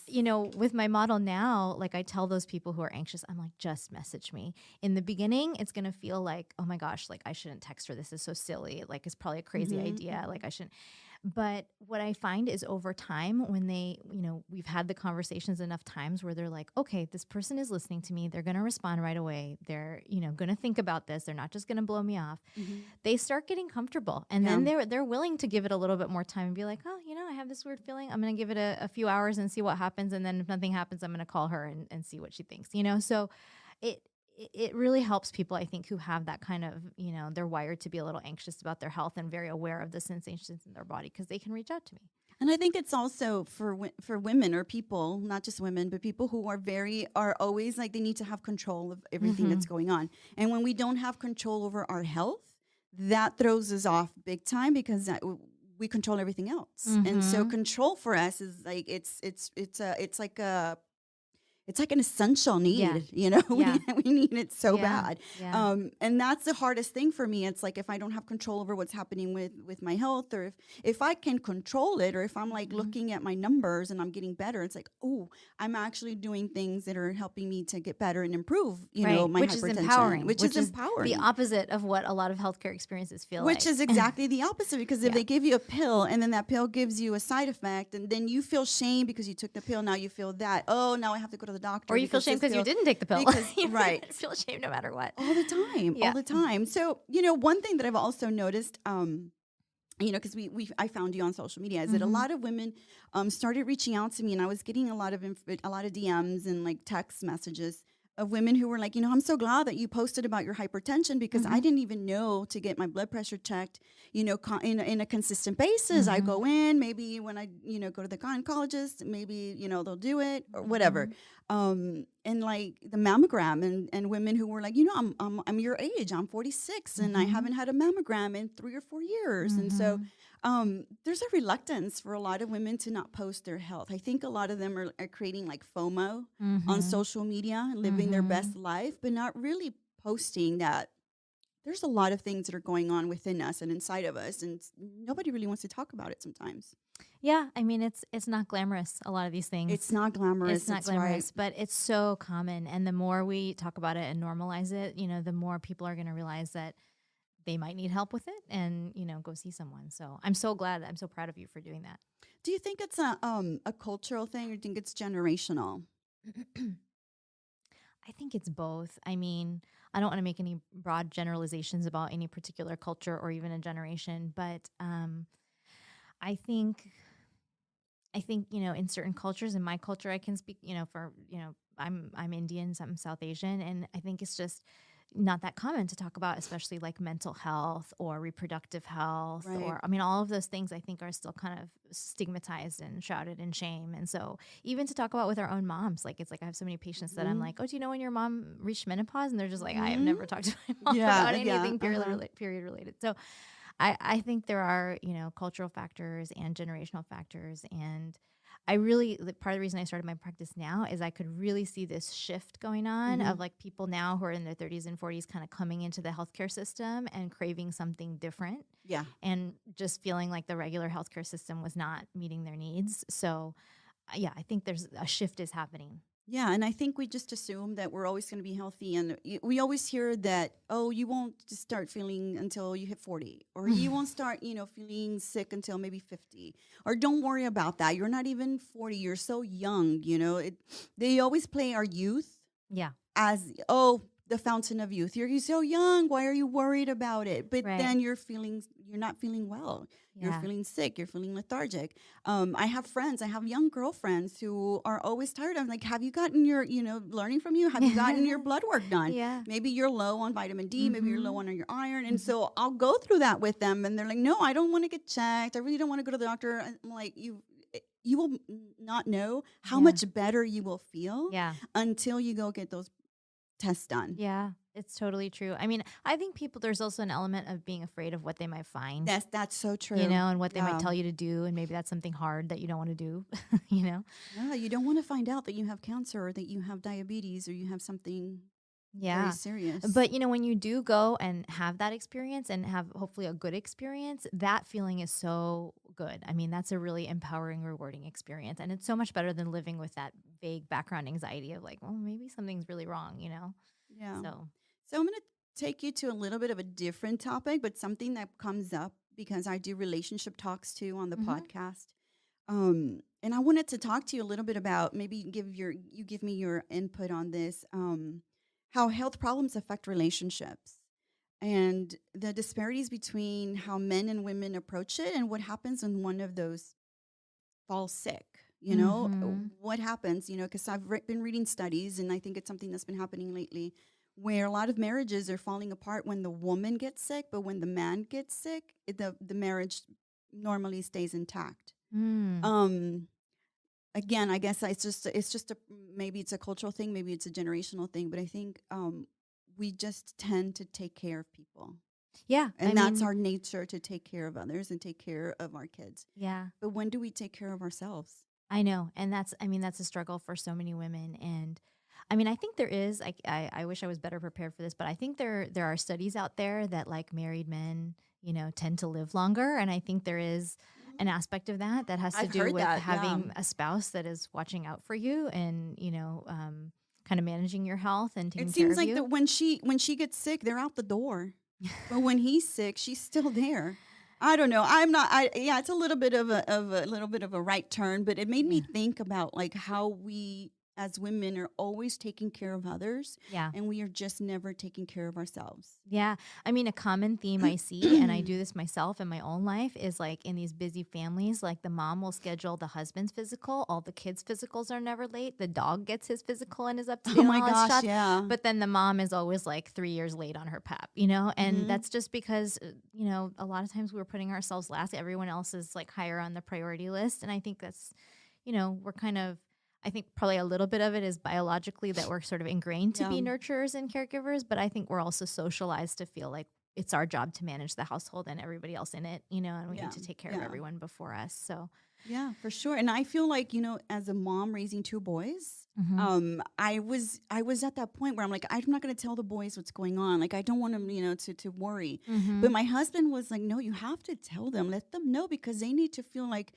with my model now, like I tell those people who are anxious, I'm like, just message me. In the beginning, it's going to feel like, oh my gosh, like I shouldn't text her. This is so silly. Like it's probably a crazy idea. Like I shouldn't. But what I find is over time, when we've had the conversations enough times where they're like, okay, this person is listening to me. They're going to respond right away. They're, going to think about this. They're not just going to blow me off.
Mm-hmm.
They start getting comfortable. And
Yeah.
then they're willing to give it a little bit more time and be like, oh, I have this weird feeling. I'm going to give it a few hours and see what happens. And then if nothing happens, I'm going to call her and see what she thinks, So it really helps people, I think, who have that kind of, they're wired to be a little anxious about their health and very aware of the sensations in their body, because they can reach out to me.
And I think it's also for women or people, not just women, but people who are always like they need to have control of everything that's going on. And when we don't have control over our health, that throws us off big time, because we control everything else. And so control for us is like it's like an essential need,
Yeah.
we need it so
Yeah.
bad.
Yeah.
And that's the hardest thing for me. It's like, if I don't have control over what's happening with my health, or if I can control it, or if I'm like looking at my numbers and I'm getting better, it's like, oh, I'm actually doing things that are helping me to get better and improve, my
which
hypertension.
is empowering.
Which is empowering.
The opposite of what a lot of healthcare experiences feel like.
Which is exactly the opposite, because if they give you a pill and then that pill gives you a side effect, and then you feel shame because you took the pill, now you feel that, oh, now I have to go to the doctor.
Or you feel shame because you didn't take the pill.
Because, right.
You feel shame no matter what.
All the time.
Yeah.
All the time. So, one thing that I've also noticed, because I found you on social media, is that a lot of women started reaching out to me, and I was getting a lot of DMs and like text messages of women who were like, I'm so glad that you posted about your hypertension, because I didn't even know to get my blood pressure checked, in a consistent basis. I go in, maybe when I, go to the gynecologist, maybe, they'll do it or whatever. And like the mammogram, and women who were like, I'm your age, I'm 46, and I haven't had a mammogram in 3 or 4 years. And so there's a reluctance for a lot of women to not post their health. I think a lot of them are creating like FOMO on social media, living their best life, but not really posting that there's a lot of things that are going on within us and inside of us, and nobody really wants to talk about it sometimes.
Yeah, I mean, it's not glamorous, a lot of these things.
It's not glamorous.
It's not glamorous, but it's so common. And the more we talk about it and normalize it, the more people are going to realize that they might need help with it, and, go see someone. So I'm so glad. I'm so proud of you for doing that.
Do you think it's a cultural thing, or do you think it's generational?
I think it's both. I mean, I don't want to make any broad generalizations about any particular culture or even a generation, but I think in certain cultures, in my culture, I can speak, I'm Indian, so I'm South Asian, and I think it's just not that common to talk about, especially like mental health or reproductive health,
Right.
or, I mean, all of those things I think are still kind of stigmatized and shrouded in shame. And so even to talk about with our own moms, like, it's like I have so many patients that I'm like, oh, do you know when your mom reached menopause? And they're just like, I have never talked to my mom about anything period related. So I think there are, cultural factors and generational factors. And I really, part of the reason I started my practice now is I could really see this shift going on of like people now who are in their 30s and 40s kind of coming into the healthcare system and craving something different.
Yeah.
And just feeling like the regular healthcare system was not meeting their needs. So yeah, I think there's a shift is happening.
Yeah, and I think we just assume that we're always going to be healthy, and we always hear that, oh, you won't just start feeling until you hit 40, or you won't start, feeling sick until maybe 50, or don't worry about that. You're not even 40. You're so young, They always play our youth
Yeah.
as, oh, the fountain of youth. You're so young. Why are you worried about it? But
Right.
then you're not feeling well. You're
Yeah.
feeling sick. You're feeling lethargic. I have young girlfriends who are always tired. I'm like, have you gotten your, learning from you? Have you gotten your blood work done?
Yeah.
Maybe you're low on vitamin D. Maybe you're low on your iron. And so I'll go through that with them. And they're like, no, I don't want to get checked. I really don't want to go to the doctor. I'm like, you will not know how
Yeah.
much better you will feel
Yeah.
until you go get those tests done.
Yeah. It's totally true. I mean, I think there's also an element of being afraid of what they might find.
That's so true.
And what they
Yeah.
might tell you to do. And maybe that's something hard that you don't want to do,
Yeah, you don't want to find out that you have cancer, or that you have diabetes, or you have something
Yeah.
very serious.
But, when you do go and have that experience and have hopefully a good experience, that feeling is so good. I mean, that's a really empowering, rewarding experience. And it's so much better than living with that vague background anxiety of like, well, maybe something's really wrong,
Yeah.
So,
I'm going to take you to a little bit of a different topic, but something that comes up because I do relationship talks too on the podcast. And I wanted to talk to you a little bit about, maybe you give me your input on this, how health problems affect relationships, and the disparities between how men and women approach it, and what happens when one of those falls sick. What happens, because I've been reading studies, and I think it's something that's been happening lately, where a lot of marriages are falling apart when the woman gets sick, but when the man gets sick, the marriage normally stays intact.
Mm.
Again, I guess it's just maybe it's a cultural thing, maybe it's a generational thing, but I think we just tend to take care of people.
Yeah.
And that's our nature, to take care of others and take care of our kids.
Yeah.
But when do we take care of ourselves?
I know. And that's a struggle for so many women. And I think there is, I wish I was better prepared for this, but I think there are studies out there that like married men, tend to live longer. And I think there is an aspect of that has to
I've
do
heard
with
that,
having a spouse that is watching out for you and, kind of managing your health and taking
It
care
seems
of
like
you.
that when she gets sick, they're out the door. But when he's sick, she's still there. I don't know. I'm not. Yeah, it's a little bit of a right turn, but it made me think about like how we as women are always taking care of others,
Yeah.
and we are just never taking care of ourselves.
Yeah. A common theme I see, and I do this myself in my own life, is like in these busy families, like the mom will schedule the husband's physical. All the kids' physicals are never late. The dog gets his physical and is up to date
Oh
on
my
all his
gosh,
shots.
yeah.
But then the mom is always like 3 years late on her PAP, and
Mhm.
that's just because, a lot of times we're putting ourselves last. Everyone else is like higher on the priority list. And I think that's, we're kind of, I think probably a little bit of it is biologically that we're sort of ingrained to be
Yeah.
nurturers and caregivers, but I think we're also socialized to feel like it's our job to manage the household and everybody else in it, and we
Yeah.
need to take care of
Yeah.
everyone before us. So,
Yeah, for sure. And I feel like, as a mom raising two boys, I was at that point where I'm like, I'm not going to tell the boys what's going on. Like, I don't want them, to worry. But my husband was like, no, you have to tell them, let them know, because they need to feel like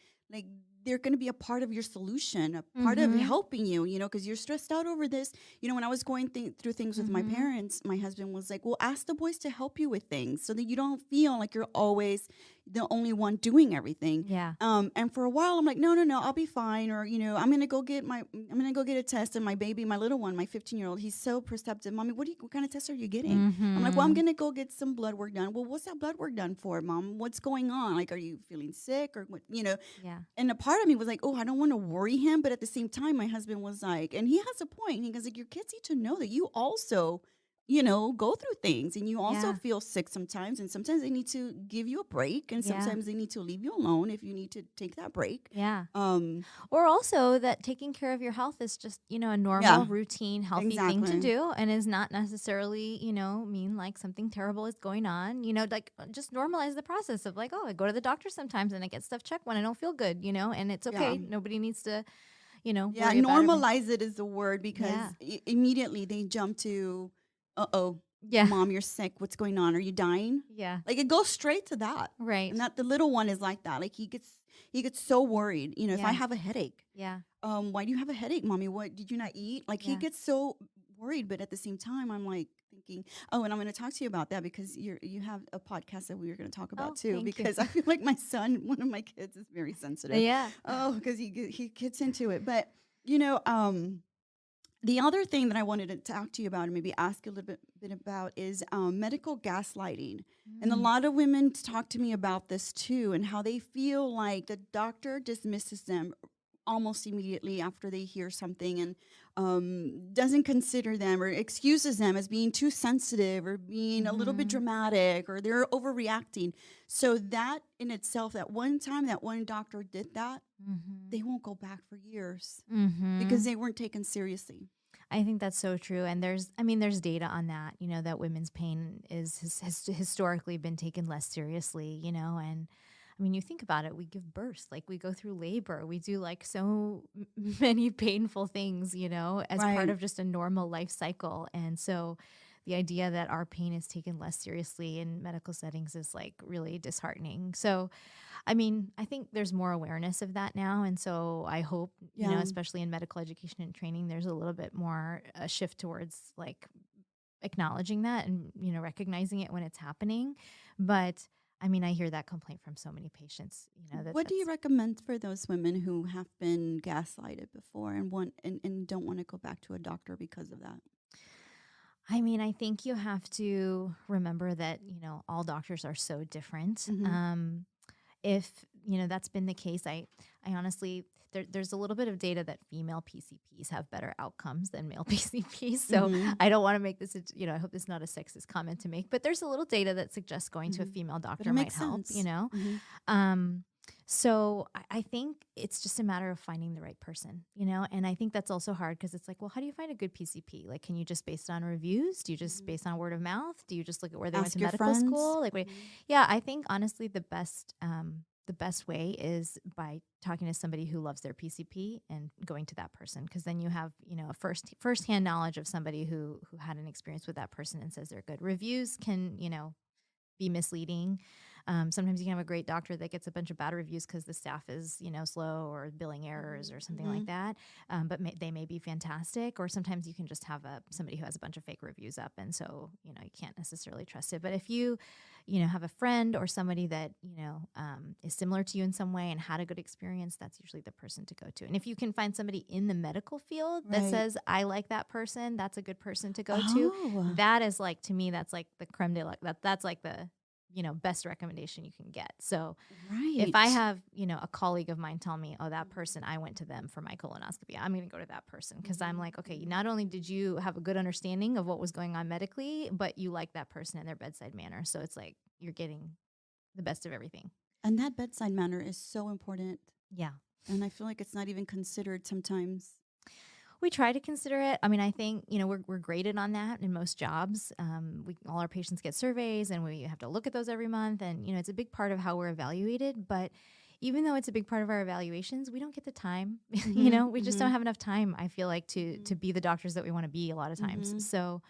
they're going to be a part of your solution, a part of helping you, because you're stressed out over this. When I was going through things with my parents, my husband was like, well, ask the boys to help you with things so that you don't feel like you're always the only one doing everything.
Yeah.
And for a while I'm like, no, I'll be fine. Or, I'm going to go get a test. And my baby, my little one, my 15-year-old, he's so perceptive. Mommy, what kind of tests are you getting? I'm like, well, I'm going to go get some blood work done. Well, what's that blood work done for, Mom? What's going on? Like, are you feeling sick or what,
Yeah.
And a part of me was like, oh, I don't want to worry him. But at the same time, my husband was like, and he has a point. He goes like, your kids need to know that you also, go through things, and you also
Yeah.
feel sick sometimes. And sometimes they need to give you a break, and
Yeah.
sometimes they need to leave you alone if you need to take that break.
Yeah.
Um,
Or also that taking care of your health is just, a normal,
Yeah.
routine, healthy thing to
Exactly.
do, and is not necessarily, mean like something terrible is going on. Like just normalize the process of like, oh, I go to the doctor sometimes and I get stuff checked when I don't feel good, and it's okay.
Yeah.
Nobody needs to,
Yeah,
worry about it.
normalize it is the word, because
Yeah.
immediately they jump to, uh-oh,
Yeah.
Mom, you're sick. What's going on? Are you dying?
Yeah.
Like, it goes straight to that.
Right.
And that the little one is like that. Like, he gets so worried. If
Yeah.
I have a headache,
Yeah.
why do you have a headache, Mommy? What did you not eat? Like, he
Yeah.
gets so worried. But at the same time, I'm like thinking, oh, and I'm going to talk to you about that, because you have a podcast that we were going to talk about
Oh,
too.
thank you.
Because I feel like my son, one of my kids, is very sensitive.
Yeah.
Oh, because he gets into it. But the other thing that I wanted to talk to you about and maybe ask you a little bit about is medical gaslighting. And a lot of women talk to me about this too, and how they feel like the doctor dismisses them almost immediately after they hear something, and doesn't consider them or excuses them as being too sensitive or being a little bit dramatic, or they're overreacting. So that in itself, that one time that one doctor did that, they won't go back for years because they weren't taken seriously.
I think that's so true. And there's data on that, that women's pain has historically been taken less seriously, and you think about it, we give birth, like we go through labor, we do like so many painful things, as part
Right.
of just a normal life cycle. And so the idea that our pain is taken less seriously in medical settings is like really disheartening. So, I think there's more awareness of that now. And so I hope,
Yeah.
especially in medical education and training, there's a little bit more a shift towards like acknowledging that and, recognizing it when it's happening. But I hear that complaint from so many patients,
What do you recommend for those women who have been gaslighted before and don't want to go back to a doctor because of that?
I think you have to remember that, all doctors are so different.
Mhm.
If, that's been the case, I honestly there's a little bit of data that female PCPs have better outcomes than male PCPs. So
Mm-hmm.
I don't want to make this, I hope this is not a sexist comment to make, but there's a little data that suggests going to a female doctor might
makes
help,
sense.
So I think it's just a matter of finding the right person, and I think that's also hard because it's like, well, how do you find a good PCP? Like, can you just base it on reviews? Do you just base on word of mouth? Do you just look at where they went
Ask
to
your
medical
friends.
school? Like, yeah, I think honestly the best way is by talking to somebody who loves their PCP and going to that person, because then you have a firsthand knowledge of somebody who had an experience with that person and says they're good. Reviews can be misleading. Sometimes you can have a great doctor that gets a bunch of bad reviews because the staff is, slow or billing errors or something like that. But they may be fantastic. Or sometimes you can just have somebody who has a bunch of fake reviews up, and so you can't necessarily trust it. But if you have a friend or somebody that is similar to you in some way and had a good experience, that's usually the person to go to. And if you can find somebody in the medical field that says, I like that person, that's a good person to go to. That is like, to me, that's like the creme de la, that's like the best recommendation you can get. So if I have, a colleague of mine tell me, oh, that person, I went to them for my colonoscopy, I'm going to go to that person because I'm like, okay, not only did you have a good understanding of what was going on medically, but you like that person and their bedside manner. So it's like you're getting the best of everything.
And that bedside manner is so important.
Yeah.
And I feel like it's not even considered sometimes.
We try to consider it. I mean, I think, we're graded on that in most jobs. All our patients get surveys and we have to look at those every month. And, it's a big part of how we're evaluated. But even though it's a big part of our evaluations, we don't get the time. We just don't have enough time, I feel like, to be the doctors that we want to be a lot of times. So,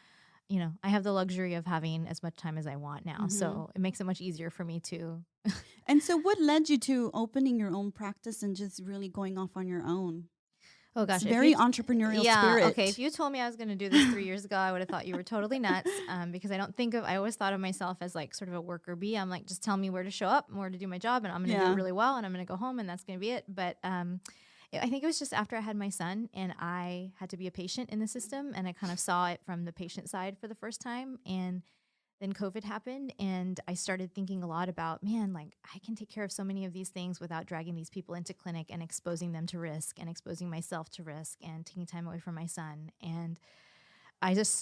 I have the luxury of having as much time as I want now. So it makes it much easier for me to.
And so what led you to opening your own practice and just really going off on your own?
Oh gosh,
it's very entrepreneurial spirit.
Okay, if you told me I was going to do this 3 years ago, I would have thought you were totally nuts. Because I always thought of myself as like sort of a worker bee. I'm like, just tell me where to show up, where to do my job, and I'm going to do it really well, and I'm going to go home, and that's going to be it. But I think it was just after I had my son, and I had to be a patient in the system, and I kind of saw it from the patient side for the first time, and then COVID happened, and I started thinking a lot about, man, like I can take care of so many of these things without dragging these people into clinic and exposing them to risk and exposing myself to risk and taking time away from my son. And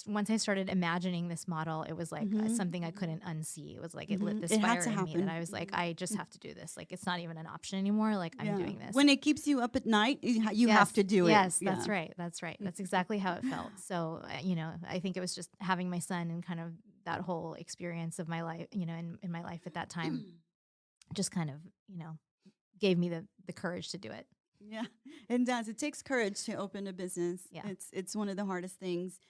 once I started imagining this model, it was like something I couldn't unsee. It was like it lit this fire in me that I was like, I just have to do this. Like it's not even an option anymore. Like I'm doing this.
When it keeps you up at night, you have to do it.
Yes, that's right. That's right. That's exactly how it felt. So, I think it was just having my son and kind of that whole experience of my life, in my life at that time, just kind of, gave me the courage to do it.
Yeah, it does. It takes courage to open a business.
Yeah.
It's one of the hardest things.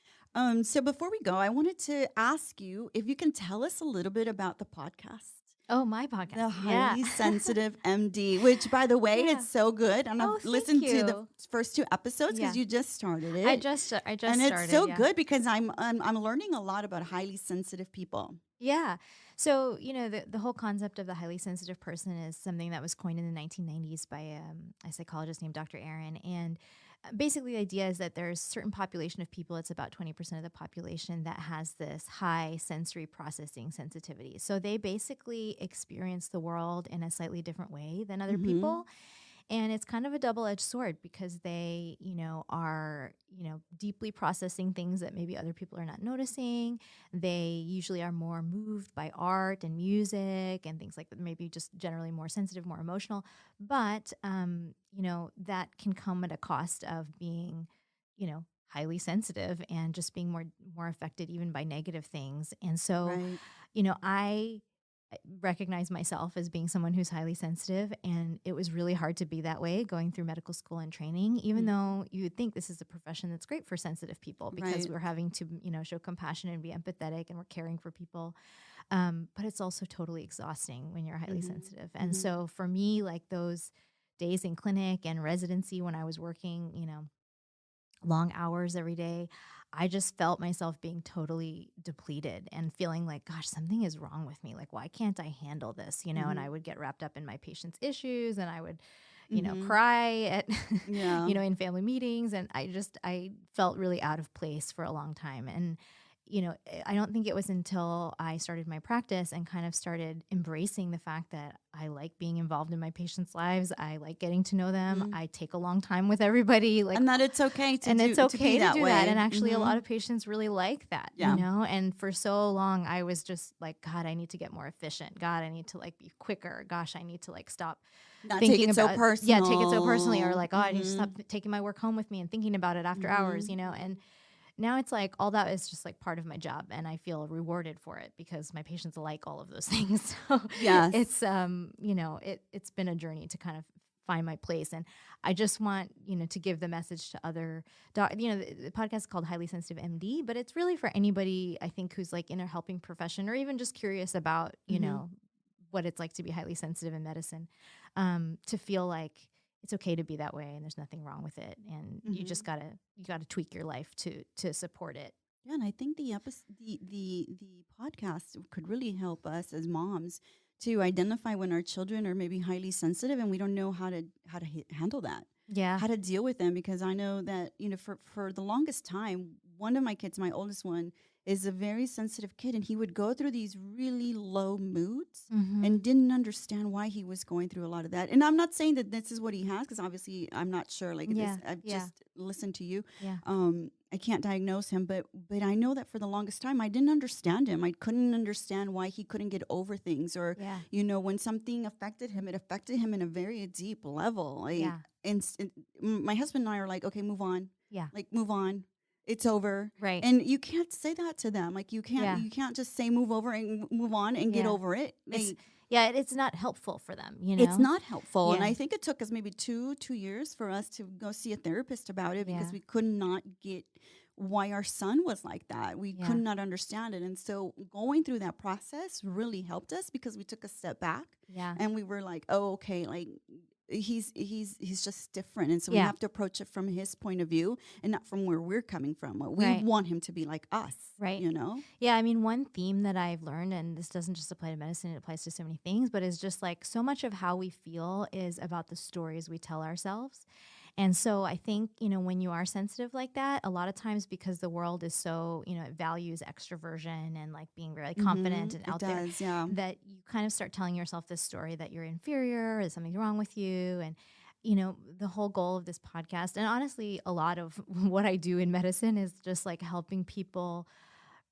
So before we go, I wanted to ask you if you can tell us a little bit about the podcast.
Oh, my podcast.
The Highly Sensitive MD, which, by the way, it's so good. And I've listened to the first 2 episodes because you just started it.
I just
and
started.
It's so good because I'm learning a lot about highly sensitive people.
Yeah. So, the whole concept of the highly sensitive person is something that was coined in the 1990s by a psychologist named Dr. Aaron. And basically the idea is that there's a certain population of people, it's about 20% of the population, that has this high sensory processing sensitivity. So they basically experience the world in a slightly different way than other people. And it's kind of a double-edged sword because they, are, deeply processing things that maybe other people are not noticing. They usually are more moved by art and music and things like that, maybe just generally more sensitive, more emotional. But, that can come at a cost of being, highly sensitive and just being more affected even by negative things. And so, I recognize myself as being someone who's highly sensitive, and it was really hard to be that way going through medical school and training, even though you would think this is a profession that's great for sensitive people because we're having to, show compassion and be empathetic and we're caring for people. But it's also totally exhausting when you're highly sensitive. And so for me, like those days in clinic and residency when I was working, long hours every day, I just felt myself being totally depleted and feeling like, gosh, something is wrong with me. Like, why can't I handle this? And I would get wrapped up in my patient's issues and I would, cry at, in family meetings. And I felt really out of place for a long time. And I don't think it was until I started my practice and kind of started embracing the fact that I like being involved in my patients' lives. I like getting to know them. I take a long time with everybody. Like,
and that it's okay to
and
do,
it's okay
to be that
do
way.
that. And actually, a lot of patients really like that,
Yeah.
And for so long, I was just like, God, I need to get more efficient. God, I need to like be quicker. Gosh, I need to like stop
Not
thinking
take it
about
so personal.
Yeah, take it so personally, or like, oh, I need to stop taking my work home with me and thinking about it after hours, And now it's like all that is just like part of my job, and I feel rewarded for it because my patients like all of those things. So
Yes.
it's it's been a journey to kind of find my place, and I just want to give the message to other the podcast is called Highly Sensitive MD, but it's really for anybody I think who's like in a helping profession or even just curious about what it's like to be highly sensitive in medicine, to feel like it's okay to be that way and there's nothing wrong with it, and you just gotta tweak your life to support it.
Yeah, and I think the podcast could really help us as moms to identify when our children are maybe highly sensitive and we don't know how to handle that.
Yeah.
How to deal with them, because I know that for the longest time, one of my kids, my oldest one, is a very sensitive kid, and he would go through these really low moods and didn't understand why he was going through a lot of that. And I'm not saying that this is what he has, because obviously I'm not sure. Like I've just listened to you.
Yeah.
I can't diagnose him, but I know that for the longest time I didn't understand him. I couldn't understand why he couldn't get over things, or when something affected him, it affected him in a very deep level. Like, and my husband and I are like, okay, move on.
Yeah.
Like, move on. It's over.
Right.
And you can't say that to them. Like, you can't just say move over and move on and get over it.
It's not helpful for them,
It's not helpful. And I think it took us maybe two years for us to go see a therapist about it, because we could not get why our son was like that. We could not understand it. And so going through that process really helped us, because we took a step back and we were like, oh, okay, like he's just different. And so we have to approach it from his point of view and not from where we're coming from. We want him to be like us,
right?
Yeah,
I mean, one theme that I've learned, and this doesn't just apply to medicine, it applies to so many things, but is just like so much of how we feel is about the stories we tell ourselves. And so I think, when you are sensitive like that, a lot of times, because the world is so, it values extroversion and like being really confident and out there, that you kind of start telling yourself this story that you're inferior, or something's wrong with you. And, the whole goal of this podcast, and honestly, a lot of what I do in medicine, is just like helping people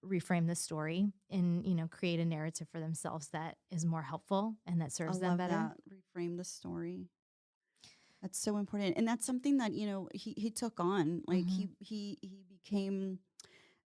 reframe the story and, create a narrative for themselves that is more helpful and that serves them better.
That. Reframe the story. That's so important. And that's something that, he took on. Like he became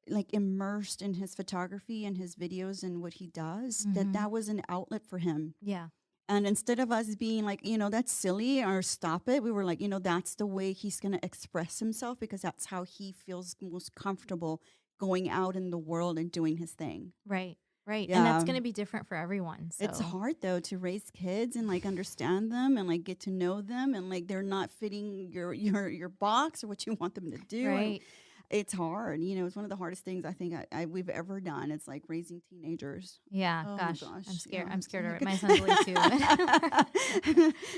like immersed in his photography and his videos and what he does, that was an outlet for him.
Yeah.
And instead of us being like, that's silly or stop it, we were like, that's the way he's going to express himself, because that's how he feels most comfortable going out in the world and doing his thing.
Right. Right.
Yeah.
And that's going to be different for everyone. So.
It's hard, though, to raise kids and like understand them and like get to know them, and like they're not fitting your box or what you want them to do.
Right.
It's hard. It's one of the hardest things I think we've ever done. It's like raising teenagers.
Yeah.
Oh
gosh.
my gosh.
I'm scared.
Yeah.
I'm scared of it. My son's really too.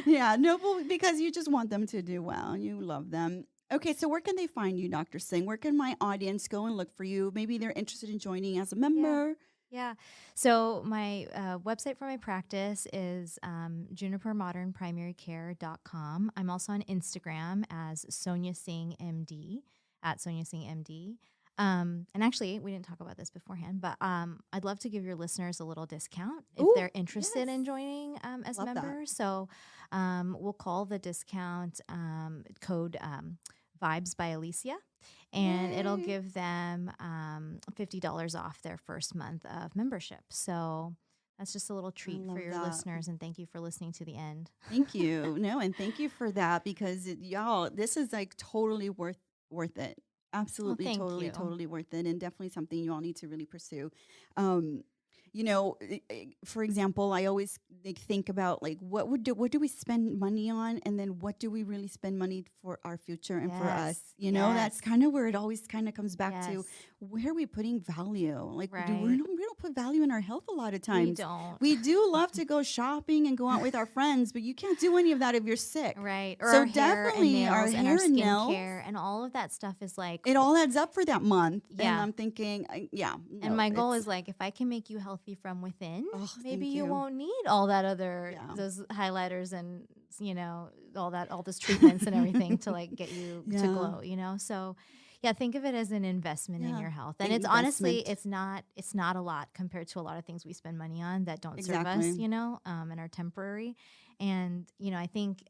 Yeah. No, but because you just want them to do well and you love them. Okay, so where can they find you, Dr. Singh? Where can my audience go and look for you? Maybe they're interested in joining as a member.
Yeah. So my website for my practice is junipermodernprimarycare.com. I'm also on Instagram as Sonia Singh MD, at Sonia Singh MD. And actually, we didn't talk about this beforehand, but I'd love to give your listeners a little discount if they're interested in joining as members. So we'll call the discount code Vibes by Alicia. And it'll give them $50 off their first month of membership. So that's just a little treat for your listeners. And thank you for listening to the end.
Thank you. No, and thank you for that, because y'all, this is like totally worth it. Absolutely, totally worth it, and definitely something you all need to really pursue. For example, I always think about like what do we spend money on, and then what do we really spend money for our future and for us? That's kind of where it always kind of comes back to, where are we putting value? Like we don't don't put value in our health a lot of times.
We don't.
We do love to go shopping and go out with our friends, but you can't do any of that if you're sick.
Right. Or
So
our hair and
definitely
nails
our
and
hair
our
and nails,
skincare and all of that stuff is like,
it all adds up for that month. And
Yeah.
I'm thinking,
and my goal is like, if I can make you healthy from within,
Oh,
maybe
thank
you
you.
won't need all that other,
Yeah.
those highlighters and, all those treatments and everything to like get you to
Yeah.
glow. So yeah, think of it as an investment in
Yeah.
your health. And
An
it's honestly,
investment.
it's not a lot compared to a lot of things we spend money on that don't serve us,
Exactly.
and are temporary. And, I think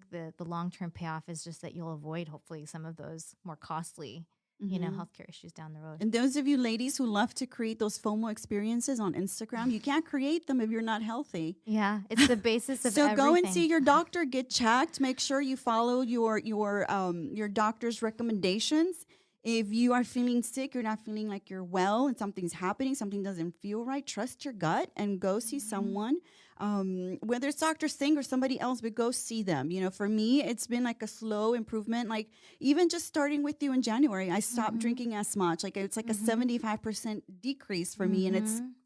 the long-term payoff is just that you'll avoid hopefully some of those more costly,
Mhm.
healthcare issues down the road.
And those of you ladies who love to create those FOMO experiences on Instagram, you can't create them if you're not healthy.
Yeah, it's the basis of
So
everything.
go and see your doctor, get checked, make sure you follow your doctor's recommendations. If you are feeling sick, you're not feeling like you're well and something's happening, something doesn't feel right, trust your gut and go see someone. Whether it's Dr. Singh or somebody else, but go see them. For me, it's been like a slow improvement. Like even just starting with you in January, I stopped drinking as much. Like it's like a 75% decrease for me. And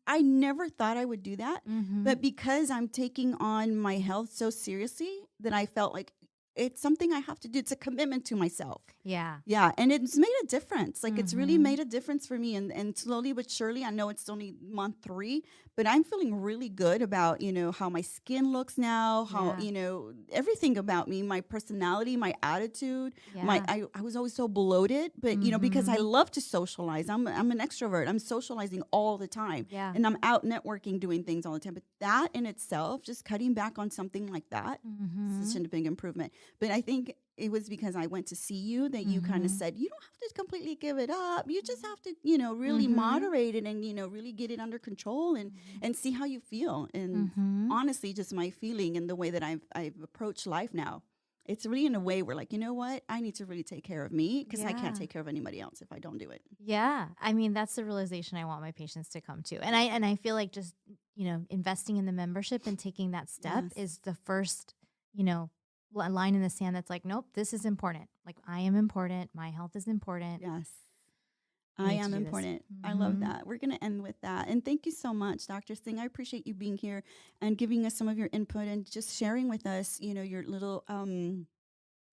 I never thought I would do that. But because I'm taking on my health so seriously that I felt like it's something I have to do. It's a commitment to myself.
Yeah.
Yeah. And it's made a difference. Like it's really made a difference for me. And slowly but surely, I know it's only month 3, but I'm feeling really good about, how my skin looks now, how, everything about me, my personality, my attitude,
Yeah.
I was always so bloated, but, because I love to socialize. I'm an extrovert. I'm socializing all the time.
Yeah.
And I'm out networking, doing things all the time. But that in itself, just cutting back on something like that, it's such a big improvement. But I think it was because I went to see you that you kind of said, you don't have to completely give it up. You just have to, really moderate it and, really get it under control and see how you feel. And honestly, just my feeling and the way that I've approached life now, it's really in a way where like, you know what? I need to really take care of me because I can't take care of anybody else if I don't do it.
Yeah. I mean, that's the realization I want my patients to come to. And I feel like just, investing in the membership and taking that step is the first, line in the sand that's like, nope, this is important. Like I am important. My health is important.
Yes.
We
I
need to
am
do this.
important. I love that. We're going to end with that. And thank you so much, Dr. Singh. I appreciate you being here and giving us some of your input and just sharing with us, your little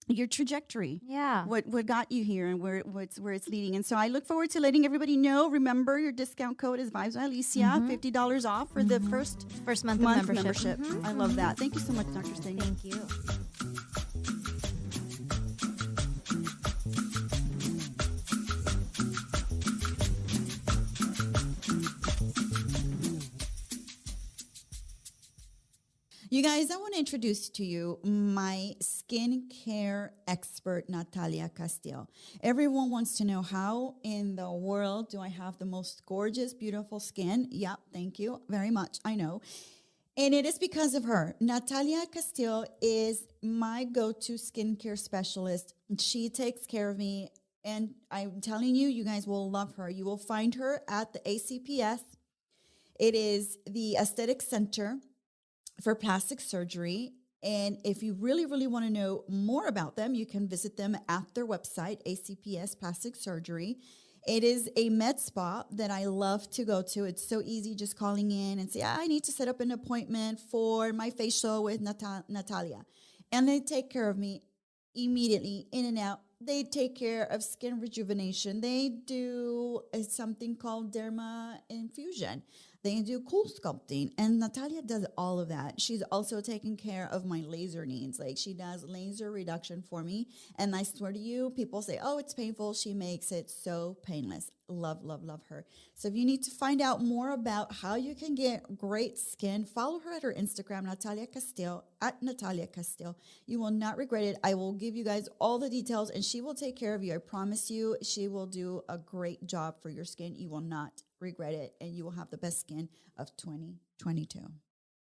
your trajectory.
Yeah.
What got you here and where it's leading. And so I look forward to letting everybody know. Remember, your discount code is Vibes by Alicia, $50 off for the first
month of membership.
I love that. Thank you so much, Dr. Singh.
Thank you.
You guys, I want to introduce to you my skincare expert, Natalia Castillo. Everyone wants to know how in the world do I have the most gorgeous, beautiful skin? Yeah, thank you very much. I know. And it is because of her. Natalia Castillo is my go-to skincare specialist. She takes care of me. And I'm telling you, you guys will love her. You will find her at the ACPS. It is the Aesthetic Center for Plastic Surgery. And if you really, really want to know more about them, you can visit them at their website, ACPS Plastic Surgery. It is a med spa that I love to go to. It's so easy just calling in and say, I need to set up an appointment for my facial with Natalia. And they take care of me immediately, in and out. They take care of skin rejuvenation. They do something called derma infusion. They do cool sculpting, and Natalia does all of that. She's also taking care of my laser needs. Like she does laser reduction for me, and I swear to you, people say, oh, it's painful. She makes it so painless. Love, love, love her. So if you need to find out more about how you can get great skin, follow her at her Instagram, Natalia Castillo, at Natalia Castillo. You will not regret it. I will give you guys all the details, and she will take care of you. I promise you, she will do a great job for your skin. You will not regret it, and you will have the best skin of 2022.